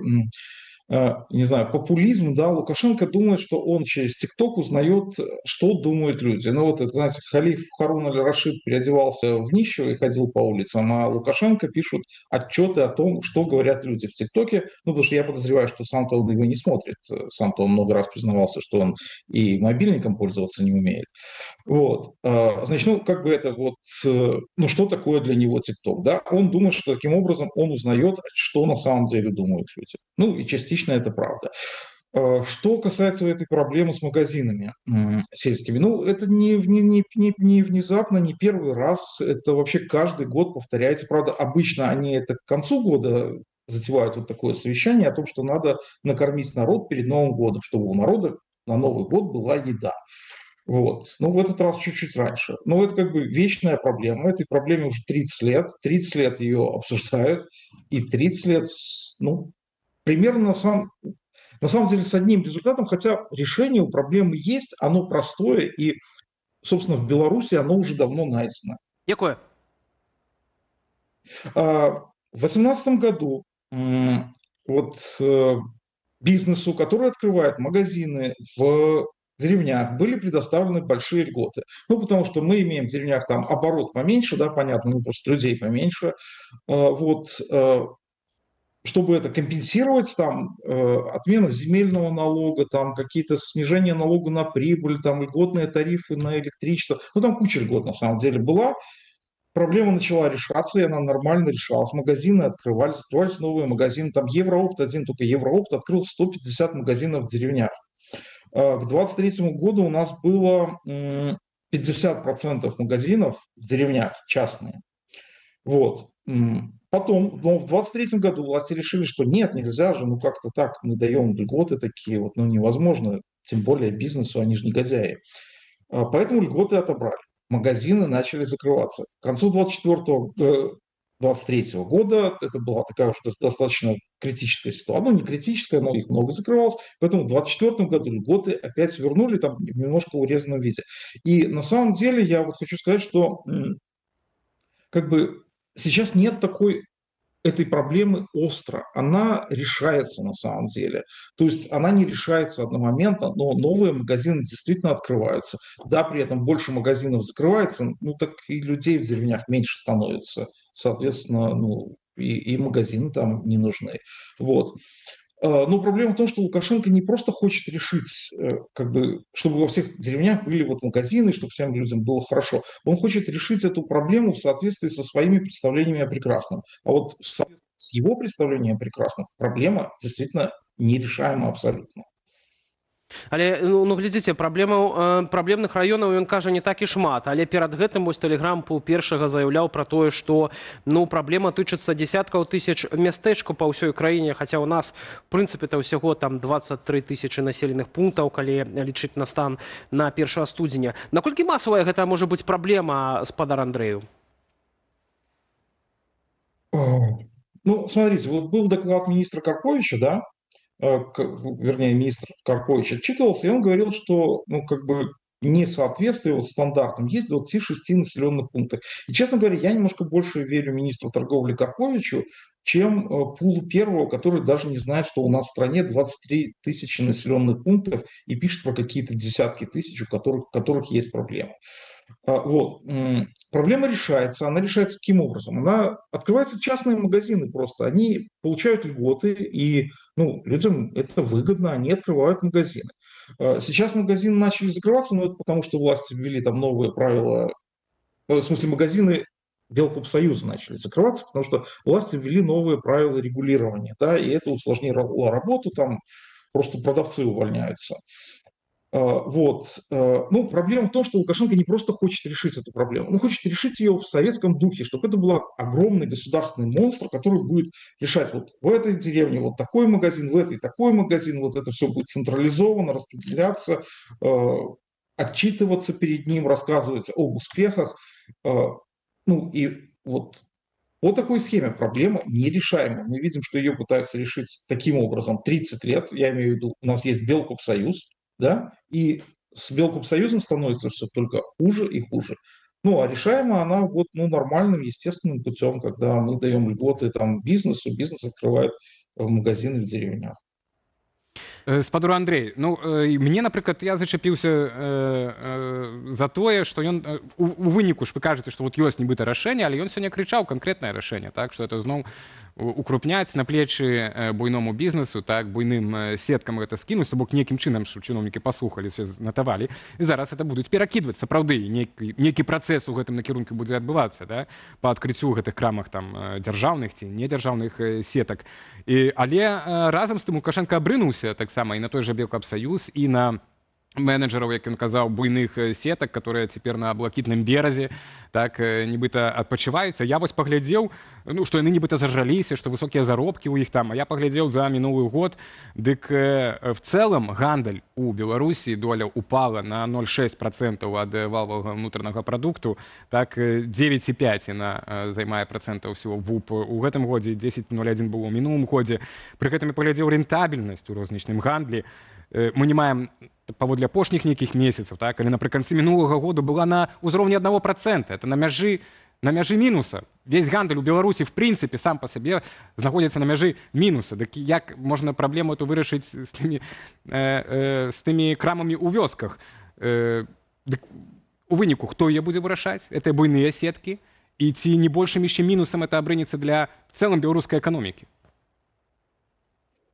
не знаю, популизм, да, Лукашенко думает, что он через ТикТок узнает, что думают люди. Ну, вот это, знаете, халиф Харун аль-Рашид переодевался в нищего и ходил по улицам, а Лукашенко пишут отчеты о том, что говорят люди в ТикТоке, ну, потому что я подозреваю, что сам-то он его не смотрит, сам-то он много раз признавался, что он и мобильником пользоваться не умеет. Вот, значит, ну, как бы это вот, ну, что такое для него ТикТок, да? Он думает, что таким образом он узнает, что на самом деле думают люди. Ну, и частично это правда. Что касается этой проблемы с магазинами сельскими, ну, это не внезапно, не первый раз, это вообще каждый год повторяется. Правда, обычно они это к концу года затевают вот такое совещание о том, что надо накормить народ перед Новым годом, чтобы у народа на Новый год была еда. Вот. Ну, в этот раз чуть-чуть раньше. Но это как бы вечная проблема. Этой проблеме уже 30 лет. 30 лет ее обсуждают. И 30 лет, ну, примерно на самом деле с одним результатом, хотя решение у проблемы есть, оно простое, и, собственно, в Беларуси оно уже давно найдено. Какое? В 2018 году вот бизнесу, который открывает магазины в деревнях, были предоставлены большие льготы. Ну, потому что мы имеем в деревнях там оборот поменьше, да, понятно, ну, просто людей поменьше. Вот, чтобы это компенсировать, там, отмена земельного налога, там, какие-то снижения налога на прибыль, там, льготные тарифы на электричество. Ну, там куча льгот, на самом деле, была. Проблема начала решаться, и она нормально решалась. Магазины открывались новые магазины. Там Евроопт, только Евроопт открыл 150 магазинов в деревнях. К 2023 году у нас было 50% магазинов в деревнях частные. Вот. Потом, но в 2023 году власти решили, что нет, нельзя же, ну как-то так, мы даем льготы такие, вот, ну невозможно, тем более бизнесу, они же негодяи. Поэтому льготы отобрали. Магазины начали закрываться. К концу 2023 года это была такая уж достаточно критическая ситуация. Ну, не критическая, но их много закрывалось. Поэтому в 2024 году льготы опять вернули там в немножко урезанном виде. И на самом деле я вот хочу сказать, что как бы сейчас нет этой проблемы остро. Она решается на самом деле. То есть она не решается одномоментно, но новые магазины действительно открываются. Да, при этом больше магазинов закрывается, ну так и людей в деревнях меньше становится. Соответственно, ну и магазины там не нужны. Вот. Но проблема в том, что Лукашенко не просто хочет решить, как бы, чтобы во всех деревнях были вот магазины, чтобы всем людям было хорошо. Он хочет решить эту проблему в соответствии со своими представлениями о прекрасном. А вот в соответствии с его представлением о прекрасном проблема действительно нерешаема абсолютно. Але ну глядзіце, праблемных раёнаў ён кажа не так і шмат, але перад гэтым вось Тэлеграм першага заяўляў пра тое, што ну праблема тычыцца дзесяткаў тысяч мястэчкаў па ўсёй краіне, хаця ў нас в прынцыпе-то ўсяго там 23 тысячы населеных пунктаў, калі лічыць на стан на 1 студзеня. Наколькі масавая гэта можа быць праблема, спадар Андрэю? Ну, смотрите, вот был доклад министра Карповича, да, вернее, министр Карпович отчитывался, и он говорил, что, ну, как бы, несоответствие вот стандартам есть в 26 населенных пунктах. И, честно говоря, я немножко больше верю министру торговли Карповичу, чем Пулу Первого, который даже не знает, что у нас в стране 23 тысячи населенных пунктов и пишет про какие-то десятки тысяч, у которых есть проблемы. Вот. Проблема решается. Она решается каким образом? Открываются частные магазины просто. Они получают льготы, и ну, людям это выгодно, они открывают магазины. Сейчас магазины начали закрываться, но это потому, что власти ввели там новые правила. В смысле, магазины Белкомсоюза начали закрываться, потому что власти ввели новые правила регулирования, да, и это усложнило работу, там просто продавцы увольняются. Ну, проблема в том, что Лукашенко не просто хочет решить эту проблему, он хочет решить ее в советском духе, чтобы это был огромный государственный монстр, который будет решать вот в этой деревне вот такой магазин, в этой такой магазин, вот это все будет централизовано, распределяться, отчитываться перед ним, рассказывать об успехах. Ну и вот по такой схеме проблема нерешаемая. Мы видим, что ее пытаются решить таким образом 30 лет. Я имею в виду, у нас есть Белкопсоюз, да, и с Белкопсоюзом становится все только хуже и хуже. Ну, а решаема она вот, ну, нормальным, естественным путем, когда мы даем льготы там бизнесу, бизнес открывает магазины в деревнях. Спадару Андрей, ну мне, напрыклад, я зачапіўся за тое, што ён у выніку ж вы кажаце, што вот ёсць нібыта рашэнне, але ён сёння крычаў канкрэтнае рашэнне, так што это зноў укрупняць на плечы буйному бізнесу, так буйным сеткам гэта скінуць, то бок нейкім чынам, што чыноўнікі паслухалі, все натавалі, і зараз это будуць перакідваць, сапраўды нейкі працэс у гэтым накірунку будзе адбывацца, да, па адкрыццю гэтых крамах там дзяржаўных ці недзяржаўных сетак. Але разам з тым Лукашенко абрынуўся таксама і на той жа Белкапсаюз, і на менеджераў, як ён казаў, буйных сетак, которые цяпер на блакітным беразе, так, нібыта адпачываюцца. Я вось паглядзеў, ну, што яны нібыта зажраліся, што высокія заробкі ў іх там, а я паглядзеў за мінулы год, дык в цэлым гандаль у Беларусі доля упала на 0,6% ад валовага внутреннага прадукту, так, 9,5 яна займае працэнтаў всего ВУП у гэтым годзе, 10,01 было ў мінулым годзе. Пры гэтым я паглядзеў рэнтабельнасць у рознічным гандлі. Мы не маем паводле апошніх нейкіх месяцаў, так, але напрыканцы мінулага году была на ўзроўні 1%. Это на мяжы мінуса. Весь гандаль у Беларусі, в прынцыпе, сам па сабе знаходзіцца на мяжы мінуса. Дык як можна праблему эту вырашыць з тымі крамамі ў вёсках? Дык у выніку хто яе будзе вырашаць? Это буйныя сеткі? І ці не большым яшчэ мінусам это абрынецца для в цэлым беларускай эканомікі?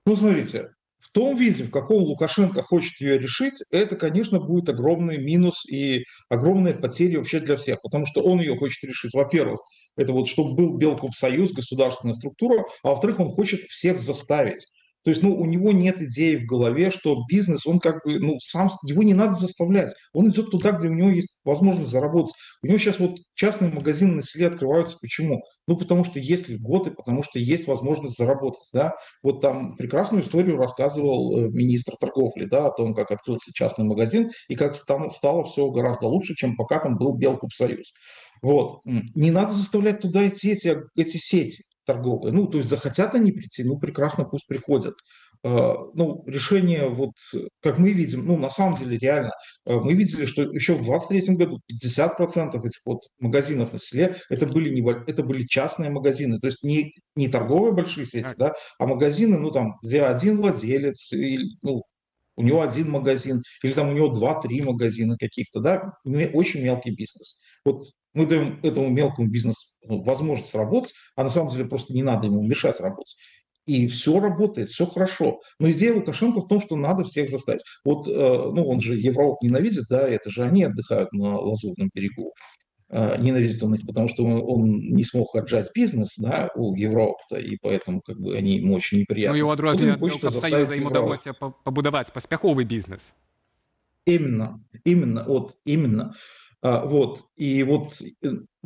Ну, смотрите, в том виде, в каком Лукашенко хочет ее решить, это, конечно, будет огромный минус и огромные потери вообще для всех, потому что он ее хочет решить, во-первых, это вот чтобы был Белкопсоюз, государственная структура, а во-вторых, он хочет всех заставить. То есть, ну, у него нет идеи в голове, что бизнес, он как бы, ну, сам, его не надо заставлять. Он идет туда, где у него есть возможность заработать. У него сейчас вот частные магазины на селе открываются. Почему? Ну, потому что есть льготы, потому что есть возможность заработать, да. Вот там прекрасную историю рассказывал министр торговли, да, о том, как открылся частный магазин и как стало все гораздо лучше, чем пока там был Белкопсоюз. Вот. Не надо заставлять туда идти эти сети торговые. Ну, то есть захотят они прийти, ну, прекрасно, пусть приходят. Ну, решение, вот, как мы видим, ну, на самом деле, реально, мы видели, что еще в 2023 году 50% этих вот магазинов на селе это были частные магазины, то есть не торговые большие сети, да, а магазины, ну, там, где один владелец, ну, у него один магазин, или там у него 2-3 магазина каких-то, да, очень мелкий бизнес. Вот мы даем этому мелкому бизнесу возможность работать, а на самом деле просто не надо ему мешать работать. И все работает, все хорошо. Но идея Лукашенко в том, что надо всех заставить. Вот, ну, он же Европу ненавидит, да, это же они отдыхают на Лазурном берегу. Ненавидит он их, потому что он не смог отжать бизнес, да, у Европы, и поэтому как бы они ему очень неприятны. Ну, і у адрозненні ад Белкапсаюза ім удалося пабудаваць паспяховы бізнес. Именно. Вот, и вот...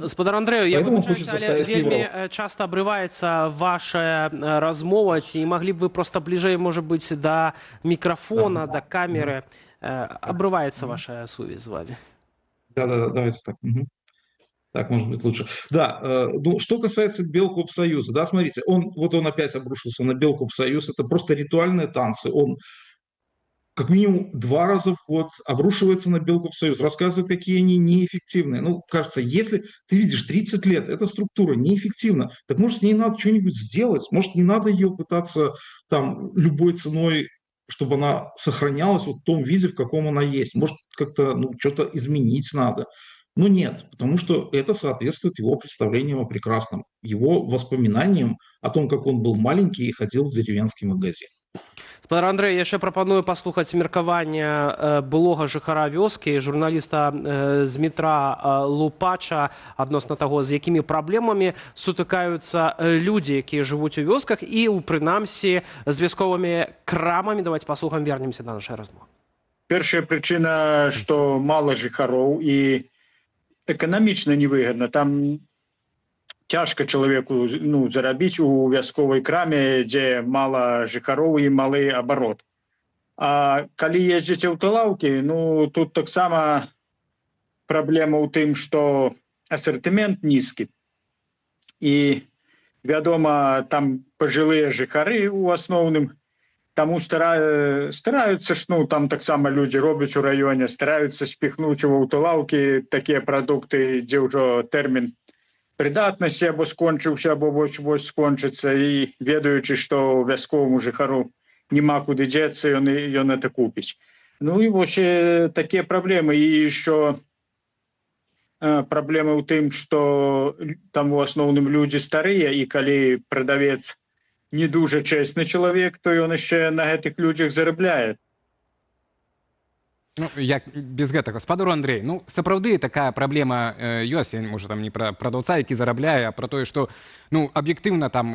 Спадар Андрэю, я выбачаюся, але вельмі часта абрываецца ваша размова, ці маглі б вы проста бліжэй, можа быць, да мікрафона, да камеры. Абрываецца ваша сувязь з вами. Да, давайте так. Так, может быть, лучше. Да, ну, что касается Белкопсоюза, да, смотрите, он опять обрушился на Белкопсоюз, это просто ритуальные танцы, он как минимум 2 раза в год обрушивается на Белкопсоюз, рассказывает, какие они неэффективные. Ну, кажется, если ты видишь 30 лет, эта структура неэффективна, так может, с ней надо что-нибудь сделать, может, не надо ее пытаться там любой ценой, чтобы она сохранялась вот в том виде, в каком она есть. Может, как-то, ну, что-то изменить надо. Но нет, потому что это соответствует его представлениям о прекрасном, его воспоминаниям о том, как он был маленький и ходил в деревенский магазин. Спадар Андрэй, я яшчэ прапаную паслухаць меркаванне былога жыхара вёскі, журналіста з метра Лупача адносна таго, з якімі праблемамі сутыкаюцца людзі, якія жывуць у вёсках, і, прынамсі, з вясковымі крамамі. Давайте паслухаем, вернемся да нашай размовы. Першая причина, что мало жыхароў і эканамічна невыгодна. Там цяжка чалавеку зарабіць у вясковай краме, дзе мала жыхароў і малы абарот. А калі ездзіце ў тылаўкі, тут таксама праблема ў тым, што асартымент нізкі. І, вядома, там пажылыя жыхары ў асноўным, таму стараюцца, там таксама людзі робяць у раёне, стараюцца спіхнуць у тылаўкі такія прадукты, дзе ўжо тэрмін прыдатнасці або скончыўся, або вось скончыцца, і ведаючы, што вясковаму жыхару няма куды дзецца, ён это купіць. І вось такія праблемы. І що праблема ў тым, што там у асноўным людзі старыя, і калі прадавец не дуже чесны чалавек, то ён яшчэ на гэтых людзях зарабляе. Як без гэтага, спадар Андрей, сапраўды такая праблема ёсць, можа там не пра прадаўца, які зарабляе, а пра тое, што аб'ектыўна там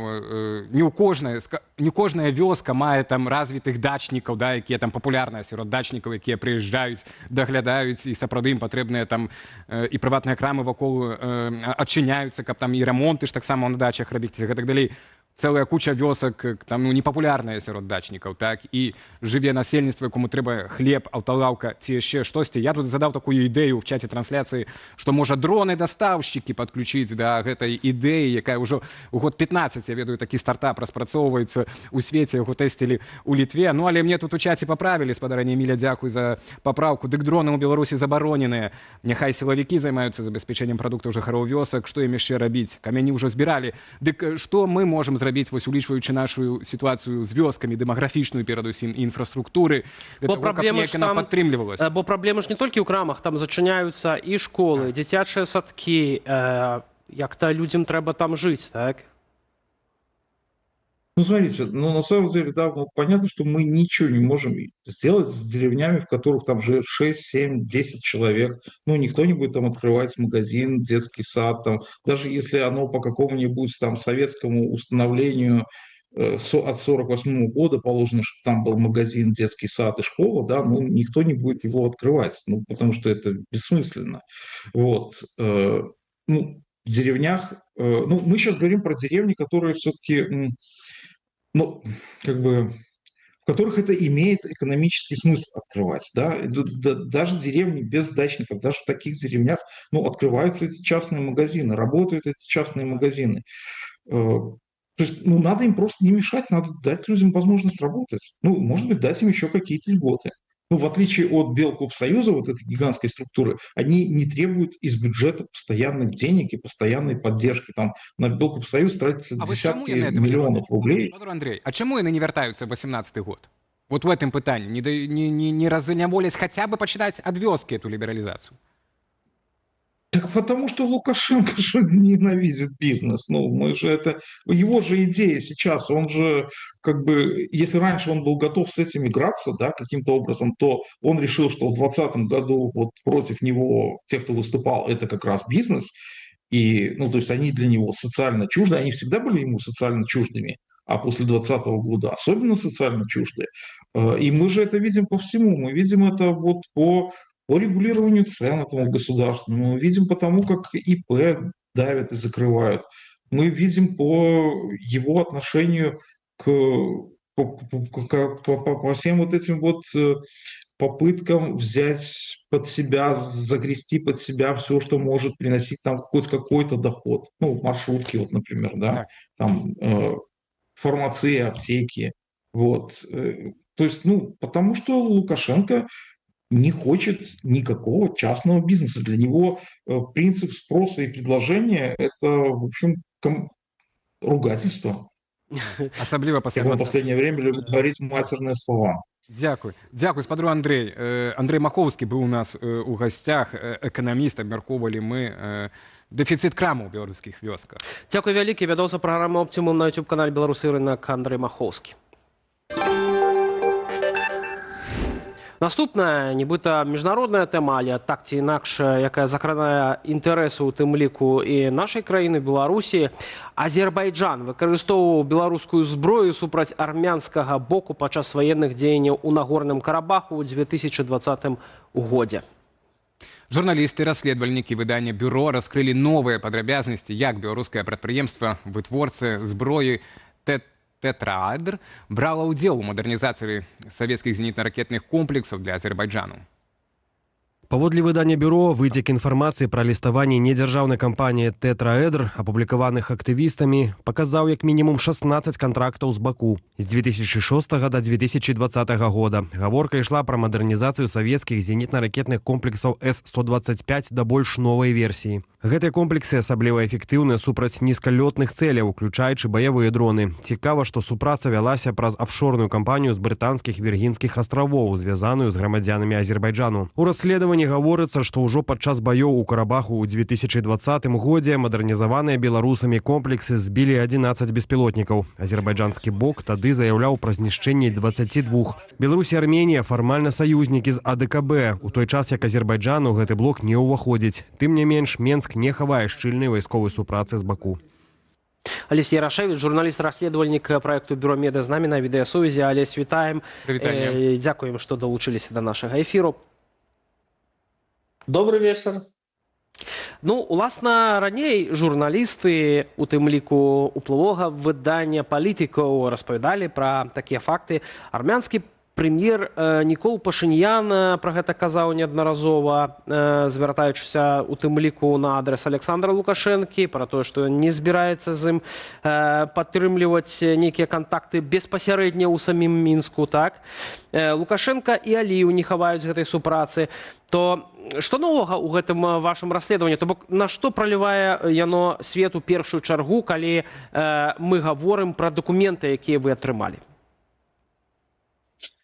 не кожная вёска мае там развітых дачнікаў, якія там папулярныя сярод дачнікаў, якія прыязджаюць, даглядаюць, і сапраўды ім патрэбныя там і прыватныя крамы вакол адчыняюцца, каб там і рамонты ж таксама на дачах рабіць і гэтак далей. Цэлая куча вёсак там непапулярныя сярод дачнікаў, так, і жыве насельніцтва, якому трэба хлеб, аўталаўка ці яшчэ штосьці. Я тут задаў такую ідэю ў чаце трансляцыі, што можа дроны-дастаўшчыкі падключыць да гэтай ідэі, якая ўжо ў год 15, я ведаю, такі стартап распрацоўваецца ў свеце, яго тэсцілі ў Літве. Але мне тут у чаце паправілі, спадарня Эміля, дзякуй за папраўку. Дык дроны ў Беларусі забароненыя. Няхай сілавікі займаюцца забеспячэннем прадуктаў жыхароў вёсак, што ім яшчэ рабіць? Камяні ўжо збіралі. Дык што мы можам зрабіць, вось улічваючы нашу сітуацыю з вёскамі, дэмаграфічную перадусім, і інфраструктуры, для того, каб неяк яна падтрымлівалася? Бо праблема ж не толькі ў крамах, там зачыняюцца і школы, дзіцячыя садкі, як-то людзям трэба там жыць, так? Смотрите, на самом деле, понятно, что мы ничего не можем сделать с деревнями, в которых там живет 6, 7, 10 человек. Никто не будет там открывать магазин, детский сад. Даже если оно по какому-нибудь там советскому установлению от 1948 года положено, что там был магазин, детский сад и школа, никто не будет его открывать, потому что это бессмысленно. В деревнях, мы сейчас говорим про деревни, которые все-таки, в которых это имеет экономический смысл открывать, даже деревни без дачников, даже в таких деревнях, открываются эти частные магазины, работают эти частные магазины. То есть, надо им просто не мешать, надо дать людям возможность работать. Может быть, дать им еще какие-то льготы. В отличие от Белкомсоюза, вот этой гигантской структуры, они не требуют из бюджета постоянных денег и постоянной поддержки. Там на Белкомсоюз тратится десятки миллионов рублей. Андрей, а чему они не вертаются в 18-й год? Вот в этом пытании. Не разоняволись хотя бы почитать от вёски эту либерализацию? Так потому что Лукашенко же ненавидит бизнес. Его же идея сейчас, он же если раньше он был готов с этим играться, каким-то образом, то он решил, что в 2020 году против него, тех, кто выступал, это как раз бизнес. И, то есть они для него социально чужды, они всегда были ему социально чуждыми, а после 2020 года особенно социально чужды. И мы же это видим по всему. Мы видим это по регулированию цен этому государству. Мы видим по тому, как ИП давят и закрывают. Мы видим по его отношению по всем этим попыткам взять под себя, загрести под себя все, что может приносить там какой-то доход. Маршрутки, например, там фармации, аптеки. То есть, потому что Лукашенко не хочет никакого частного бизнеса. Для него принцип спроса и предложения – это, в общем, ругательство. Особливо в последнее время любит говорить матерные слова. Дякую, спадру Андрей. Андрей Махоўскі быў у нас у гасцях, эканаміст, абмяркоўвалі мы дэфіцыт крамаў у беларускіх вёсках. Дзякуй вялікі, вядоўца праграмы «Оптимум» на YouTube-канале «Беларусы і рынак» Андрей Махоўскі. Наступная, нібыта міжнародная тэма, але так ці інакш, якая закранае інтарэсы ў тым ліку і нашай краіны, Беларусі. Азербайджан выкарыстоўваў беларускую зброю супраць армянскага боку падчас ваенных дзеянняў у Нагорным Карабаху ў 2020 годзе. Журналисты и расследовальники выдания «Бюро» раскрыли новые подробязности, як белорусское предприемство вытворцы зброи «Тетраэдр» брало удел у модернизации советских зенитно-ракетных комплексов для Азербайджану. Паводле выдання бюро выцек інфармацыі пра ліставанне недзяржаўнай кампаніі «Тетраэдр», апублікаваных актывістамі, паказаў як мінімум 16 кантрактаў з Баку з 2006 да 2020 года. Гаворка ішла пра мадэрнізацыю савецкіх зенітна-ракетных комплексаў С-125 да больш новай версіі. Гэтыя комплексы асабліва эфектыўныя супраць нізкалётных цэляў, уключаючы баявыя дроны. Цікава, што супраца вялася праз афшорную кампанію з брытанскіх Віргінскіх астравоў, звязаную з грамадзянамі Азербайджану. У расследаванні гаворыцца, што ўжо падчас баёў у Карабаху ў 2020 годзе мадэрнізаваныя беларусамі комплексы збілі 11 беспілотнікаў. Азербайджанскі бок тады заяўляў пра знішчэнне 22. Беларусь і Арменія фармальна саюзнікі з АДКБ, у той час як Азербайджан у гэты блок не ўваходзіць. Тым не менш, Менск не хавае шчыльнай вайсковай супрацы з Баку. Олесь Ярашевич, журналіст-расследавальнік проекту «Бюро Меда» з намі на відэасувязі. Олесь, вітаем. Дзякуем, што далучыліся да нашага эфіру. Добрый вечер. Ну, уласна, раней журналісты, у тым ліку уплывовага выдання «Палітыкаў» распавядалі пра такія факты. Армянскі прэм'ер Нікол Пашыньян пра гэта казаў неаднаразова, звяртаючыся у тым ліку на адрес Александра Лукашэнкі, пра тое, што не збіраецца з ім падтрымліваць нейкія кантакты беспасярэдня ў самім Мінску, так? Лукашенка і Аліеў не хаваюць гэтай супрацы. То што новага ў гэтым вашым расследаванні? То бок, на што пралівае яно свет у першую чаргу, калі мы гаворым пра дакументы, якія вы атрымалі?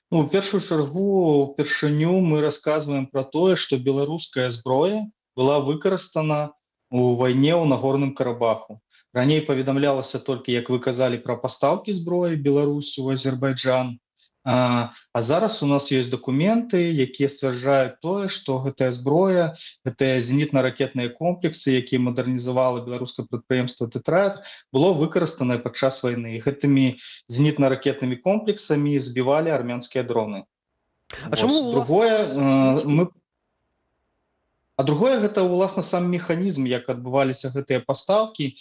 Ну, в першую чаргу, упершыню мы рассказываем про тое, што беларуская зброя была выкарыстана у вайне ў Нагорным Карабаху. Раней паведамлялася толькі, як вы казалі, пра пастаўкі зброі Беларусі ў Азербайджан. А зараз у нас ёсць дакументы, якія сцвярджаюць тое, што гэтая зброя, гэтыя зенітна-ракетныя комплексы, якія мадэрнізавала беларускае прадпрыемства «Тетраэдр», было выкарыстанае падчас вайны. Гэтымі зенітна-ракетнымі комплексамі збівалі армянскія дроны. Другое, гэта, уласна, сам механізм, як адбываліся гэтыя пастаўкі,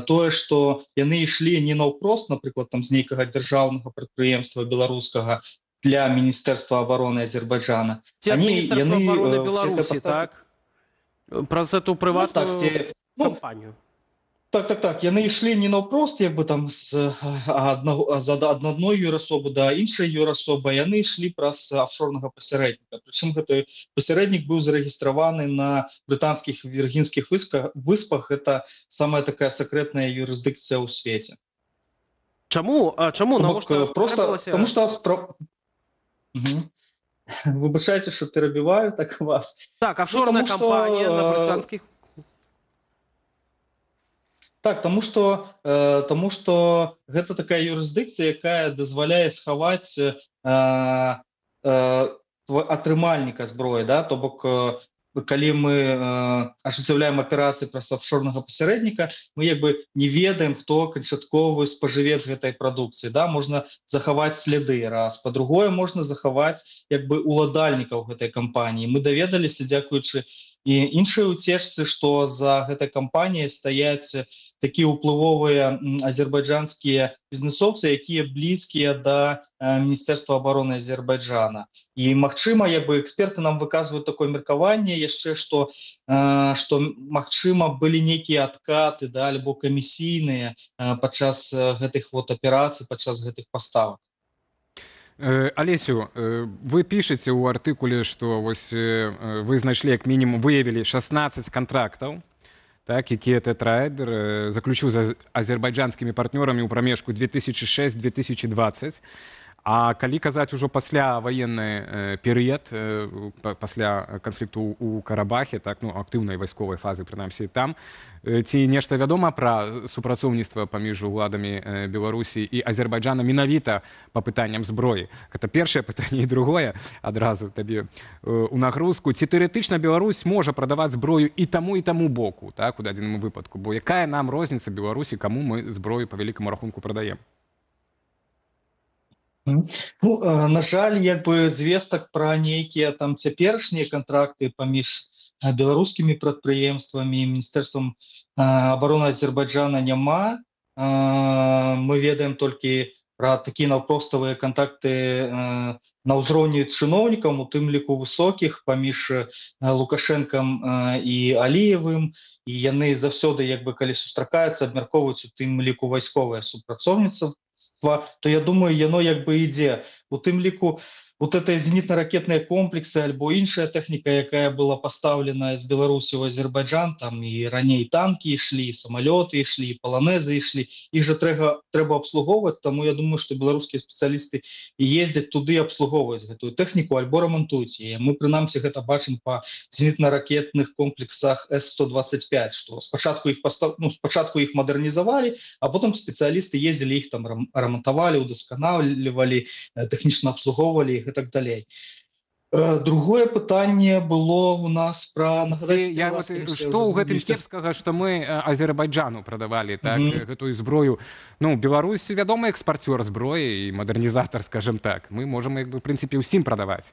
тое, што яны ішлі не наўпрост, напрыклад, там, з нейкага дзяржаўнага прадпрыемства беларускага для Міністэрства абароны Азербайджана. Ці ад Міністэрства абароны Беларусі, так? Праз эту прыватную кампанію. Так, яны ішлі не наўпрост, як бы там з адной юрасобы да іншай юрасобы, яны ішлі праз афшорнага пасярэдніка. Прычым гэты пасярэднік быў зарэгістраваны на брытанскіх Віргінскіх выспах. Гэта самая такая сакрэтная юрысдыкцыя ў свеце. Чаму? Навошта спрабавалася? Таму што выбачайце, што перабіваю так вас. Так, афшорная кампанія на брытанскіх. Так, таму што гэта такая юрысдыкцыя, якая дазваляе схаваць атрымальніка зброі, да? То бок, калі мы ажыццяўляем аперацыі праз афшорнага пасярэдніка, мы як бы не ведаем, хто канчатковы спажывец гэтай прадукцыі, да? Можна захаваць сляды, раз. Па-другое, можна захаваць як бы уладальнікаў гэтай кампаніі. Мы даведаліся, дзякуючы і іншай уцежцы, што за гэтай кампаніяй стаяць такія ўплывовыя азербайджанскія бізнесоўцы, якія блізкія да Міністэрства абароны Азербайджана. І, магчыма, як бы эксперты нам выказваюць такое меркаванне яшчэ, што магчыма, былі нейкія адкаты, да, альбо камісійныя падчас гэтых вот аперацый, падчас гэтых паставак. Олесю, вы пішаце ў артыкуле, што вось вы знайшлі, як мінімум, выявілі 16 кантрактаў, так, якія «Тетраэдр» заключыў з азербайджанскімі партнёрамі ў прамежку 2006-2020. А калі казаць ужо пасля ваенны перыяд, пасля канфлікту ў Карабахе, так, ну, актыўнай вайсковай фазы, прынамсі, там, ці нешта вядома пра супрацоўніцтва паміж уладамі Беларусі і Азербайджана менавіта па пытанням зброі? Гэта першае пытанне, і другое адразу табе у нагрузку. Ці тэоретычна Беларусь можа прадаваць зброю і таму боку, так, у дадзеным выпадку? Бо якая нам розніца Беларусі, каму мы зброю па вялікаму рахунку прадаем? Ну, на жаль, як бы звестак пра нейкія там цяперашнія кантракты паміж беларускімі прадпрыемствамі і Міністэрствам абароны Азербайджана няма. Мы ведаем толькі пра такія наўпроставыя кантакты на ўзроўні чыноўнікаў, у тым ліку высокіх, паміж Лукашэнкам і Аліевым, і яны заўсёды, як бы, калі сустракаюцца, абмяркоўваюць у тым ліку вайсковае супрацоўніцтва, то я думаю, яно як бы ідзе. У тым ліку вот этой зенітна-ракетныя комплексы альбо іншая тэхніка, якая была пастаўлена з Беларусі ў Азербайджан, там і раней танкі ішлі, самалёты ішлі, паланезы ішлі, іх жа трэба абслугоўваць, таму я думаю, што беларускія спецыялісты ездзяць туды абслугоўваць гэтую тэхніку альбо рамантуюць яе. Мы прынамсі гэта бачым па зенітна-ракетных комплексах С-125, што спачатку іх мадэрнізавалі, а потым спецыялісты ездзілі іх там рамантавалі, удасканалівалі, тэхнічна абслугоўвалі і так далей. Другое пытанне было у нас пра... Што ў гэтым кепскага, што мы Азербайджану прадавалі, так, гэтую зброю? Ну, Беларусь вядомы экспарцёр зброі і мадэрнізатар, скажем так. Мы можам, як бы, в прынцыпе, ўсім прадаваць.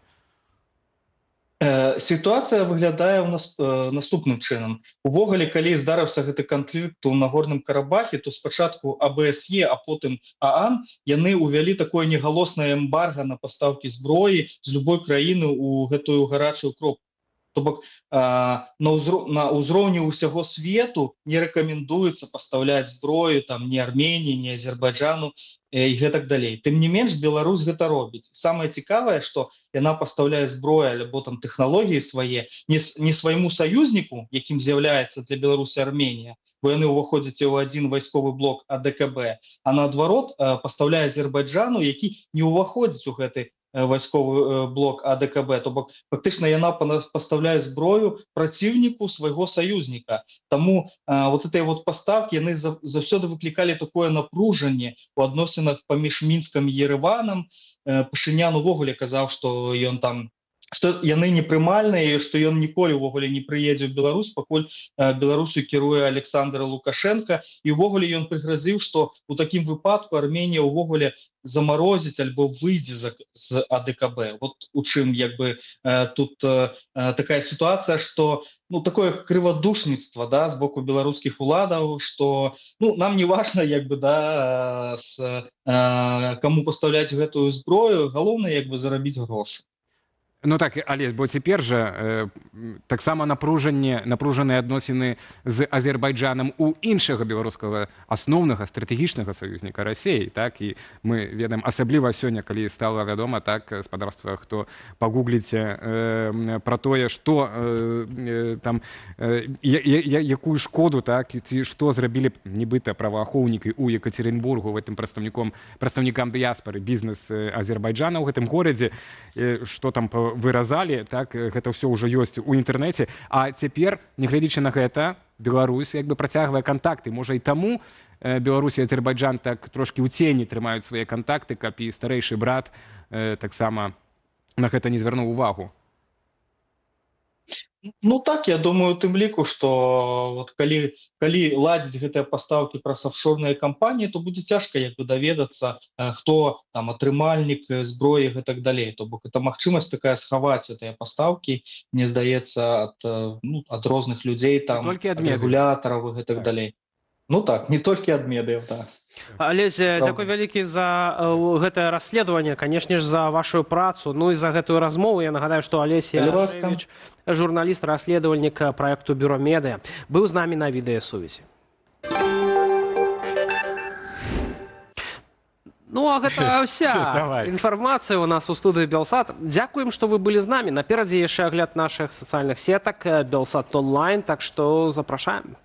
Сітуацыя выглядае ў нас наступным чынам. Увогуле, калі здарыўся гэты канфлікт у Нагорным Карабахе, то спачатку АБСЕ, а потым ААН, яны ўвялі такое негалоснае эмбарга на пастаўкі зброі з любой краіны ў гэтую гарачую кропку. То бок, на ўзроўні ўсяго свету не рэкамендуецца пастаўляць зброю там ні Арменіі, ні Азербайджану і гэтак далей. Тым не менш, Беларусь гэта робіць. Самае цікавае, што яна пастаўляе зброю альбо там тэхналогіі свае не свайму саюзніку, якім з'яўляецца для Беларусі Арменія, бо яны ўваходзяць у адзін вайсковы блок АДКБ, а наадварот пастаўляе Азербайджану, які не ўваходзіць у гэты вайсковы блок АДКБ. То бок, фактычна яна пастаўляе зброю праціўніку свайго саюзніка. Таму вот этой вот пастаўкі яны заўсёды выклікалі такое напружанне у адносінах паміж Мінскам і Ерэванам. Пашынян увогуле казаў, што ён там, што яны непрымальныя, што ён ніколі ўвогуле не прыедзе ў Беларусь, пакуль Беларусю кіруе Александр Лукашенко, і ўвогуле ён прыгразіў, што у такім выпадку Арменія ўвогуле замарозіць альбо выйдзе з АДКБ. Вот у чым, як бы, тут такая сітуацыя, што, ну, такое крывадушніцтва, да, з боку беларускіх уладаў, што, ну, нам не важна, як бы, да, каму пастаўляць гэтую зброю, галоўнае, як бы, зарабіць грошы. Ну так, Алесь, бо цяпер жа таксама напружаныя адносіны з Азербайджанам у іншага беларускага асноўнага стратэгічнага саюзніка Расіі, так, і мы ведаем, асабліва сёння, калі стала вядома, так, спадарства, хто пагугліце пра тое, што там, якую шкоду, так, ці што зрабілі нібыта праваахоўнікі ў Екатеринбургу гэтым прадстаўнікам дыяспары, бізнес Азербайджана ў гэтым горадзе, што там выразалі, так, гэта ўсё ўжо ёсць у інтэрнэце, а цяпер, нягледзячы на гэта, Беларусь як бы працягвае кантакты. Можа, і таму Беларусь і Азербайджан так трошкі ў цені трымаюць свае кантакты, каб і старэйшы брат таксама на гэта не звярнуў увагу. Ну так, я думаю, у тым ліку, што вот калі ладзіць гэтыя пастаўкі праз офшорныя кампаніі, то будзе цяжка, як бы, даведацца, хто там атрымальнік зброі і так далей. То бок это магчымасць такая схаваць гэтыя пастаўкі, мне здаецца, ад розных людзей, там, ад рэгулятараў і так далей. Ну так, не толькі ад медыяў, так. Алесь, дзякуй вялікі за гэтае расследаванне, канешне ж, за вашу працу, ну і за гэтую размову. Я нагадаю, што Алесь Ярошевіч, журналіст, расследавальнік праекту Бюро Медыа, быў з намі на відэасувязі. Ну, а гэта вся інфармацыя у нас у студыі Белсат. Дзякуем, што вы былі з намі. Наперадзе яшчэ агляд нашых сацыяльных сетак Белсат онлайн, так што запрашаем.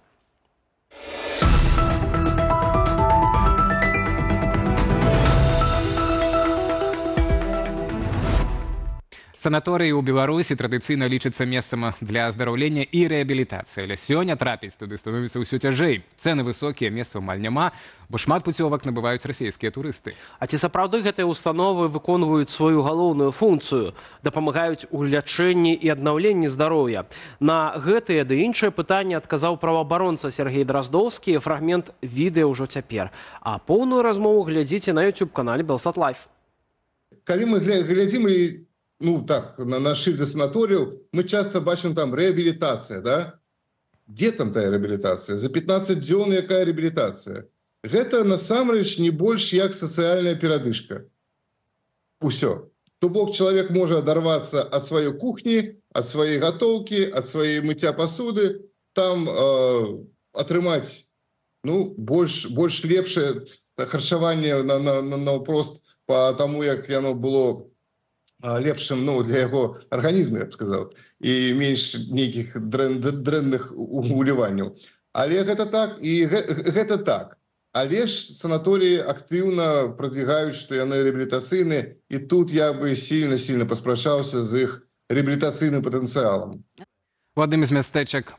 Санаторыі ў Беларусі традыцыйна лічацца месцам для аздараўлення і рэабілітацыі. Але сёння трапіць туды становіцца ўсё цяжэй. Цэны высокія, месцаў амаль няма, бо шмат пуцёвак набываюць расійскія турысты. А ці сапраўды гэтыя установы выконваюць сваю галоўную функцыю, дапамагаюць у лячэнні і аднаўленні здароўя? На гэтыя ды іншыя пытанні адказаў праваабаронца Сергей Драздоўскі. Фрагмент відэа ўжо цяпер. А поўную размову глядзіце на YouTube-канале Белсат Лайф. Калі мы глядзім і на шыльды санаторыяў, мы часто бачым там рэабілітацыя, да? Дзе там тая рэабілітацыя? За 15 дзён якая рэабілітацыя? Гэта насамрэч не больш як сацыяльная перадышка. Усё. То бок чалавек можа адарвацца ад сваёй кухні, ад сваёй гатоўкі, ад сваёй мыцця пасуды, там атрымаць больш лепшае харчаванне наўпрост по таму, як яно было лепшым для яго арганізму, я б сказаў, і менш нейкіх дрэнных уліванняў. Але гэта так, і гэта так. Але ж санаторыі актыўна прадвігаюць, што яны рэабілітацыйныя, і тут я бы сильна паспрачаўся з іх рэабілітацыйным патэнцыялам. У адным з мястэчак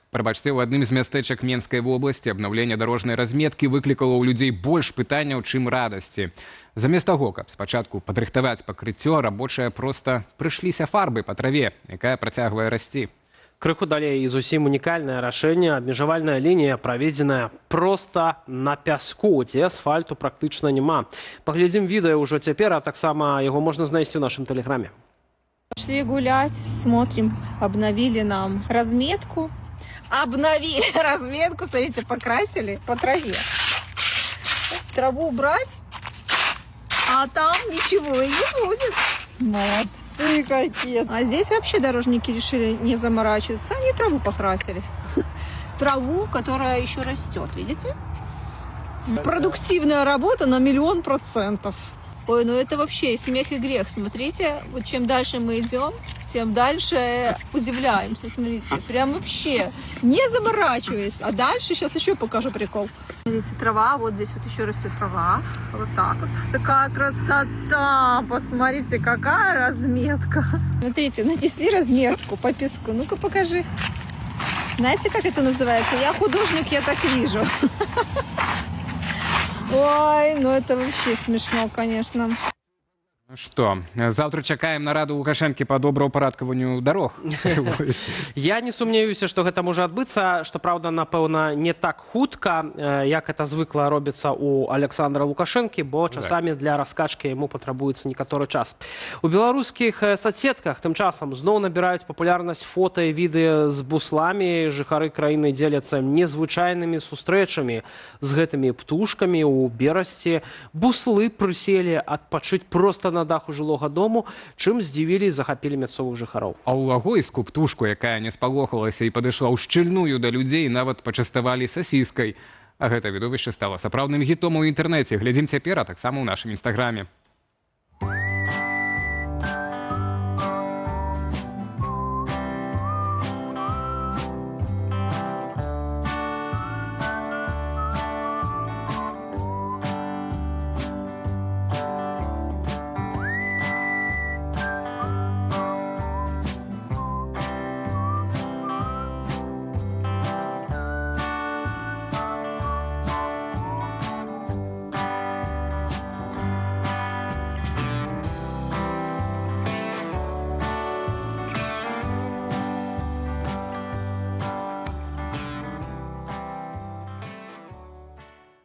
Менскай вобласці абнаўленне дарожнай разметкі выклікала ў людзей больш пытанняў, чым радасці. Замест таго, каб спачатку падрыхтаваць пакрыццё, рабочыя проста прыйшліся фарбай па траве, якая працягвае расці. Крыху далей і зусім унікальнае рашэнне. Абмежавальная лінія праведзеная проста на пяску, дзе асфальту практычна няма. Паглядзім відэа ўжо цяпер, а таксама яго можна знайсці ў нашым тэлеграме. Пошли гулять, смотрим, обновили нам разметку. Обновили разметку, смотрите, покрасили по траве. Траву убрать, а там ничего и не будет. Молодцы какие. А здесь вообще дорожники решили не заморачиваться, они траву покрасили. Траву, которая еще растет, видите? Продуктивная работа на 100%. Ой, это вообще смех и грех. Смотрите, вот чем дальше мы идем, тем дальше удивляемся. Смотрите, прям вообще не заморачиваясь. А дальше сейчас еще покажу прикол. Смотрите, трава, вот здесь вот еще растет трава. Вот так вот. Такая красота. Посмотрите, какая разметка. Смотрите, нанесли разметку по песку. Ну-ка покажи. Знаете, как это называется? Я художник, я так вижу. Ой, это вообще смешно, конечно. Што, заўтра чакаем нараду Лукашэнкі па добраўпарадкаванню дарог. Я не сумнеюся, што гэта можа адбыцца, што праўда, напэўна, не так хутка, як это звыкла робіцца у Александра Лукашэнкі, бо часамі для раскачкі яму патрабуецца некаторы час. У беларускіх соцсетках тым часам зноў набіраюць папулярнасць фота і відэа з бусламі. Жыхары краіны дзеляцца незвычайнымі сустрэчамі з гэтымі птушкамі ў Берасці. Буслы прыселі адпачыць проста на даху жылога дому, чым здзівілі і захапілі мясцовых жыхароў. А ў Лагойску птушку, якая не спалохалася і падышла ўшчыльную да людзей, нават пачаставалі сасіскай. А гэта відовішча стала сапраўдным гітом у інтэрнэце. Глядзім цяпер, а таксама ў нашым інстаграме.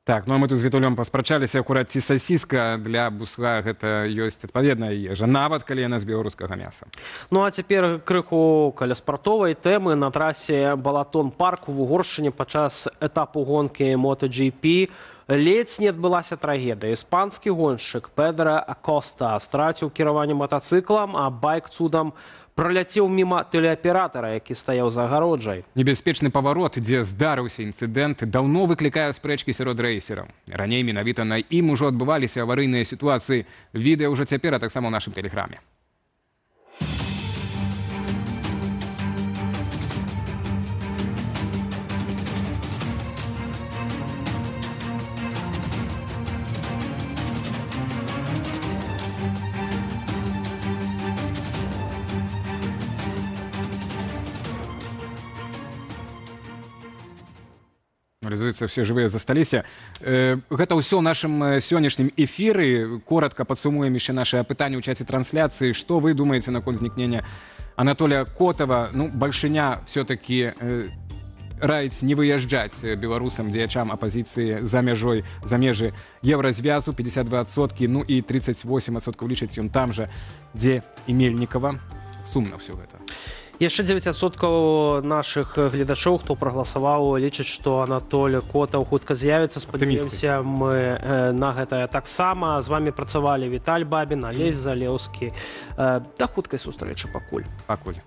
Так, ну а мы тут з Вітулём паспрачаліся, акурат ці сасіска для бусла гэта ёсць адпаведная ежа, нават калі яна з беларускага мяса. Ну а цяпер крыху каля спартовай тэмы. На трасе Балатон-парк у Угоршчыне падчас этапу гонкі MotoGP ледзь не адбылася трагедыя. Іспанскі гоншчык Педро Акоста страціў кіраванне матацыклам, а байк цудам праляцеў міма тэлеаператара, які стаяў за агароджай. Небяспечны паварот, дзе здарыўся інцыдэнт, даўно выклікае спрэчкі сярод рэйсераў. Раней менавіта на ім ужо адбываліся аварыйныя сітуацыі. Відэа ўжо цяпер, а таксама ў нашым тэлеграме. Реализуются все живые засталіся. Гэта ўсё ў нашым сённяшнім эфіры. Коротко падсумуем яшчэ наше пытанне ў чаце трансляцыі. Што вы думаеце наконт знікнення Анатолія Котова? Ну, бальшыня все-таки раіць не выязджаць беларусам, дзеячам апазіцыі за межы еўразвязу, 52%, ну і 38% лічыць ён там жа, дзе і Мельнікава. Сумна ўсё гэта. Яшчэ 9% нашых гледачоў, хто прагаласаваў, лічаць, што Анатолій Котаў хутка з'явіцца. Спадзяёмся мы на гэта таксама. З вамі працавалі Віталь Бабін, Алесь Залеўскі. Да хуткай сустрэчы пакуль. Пакуль.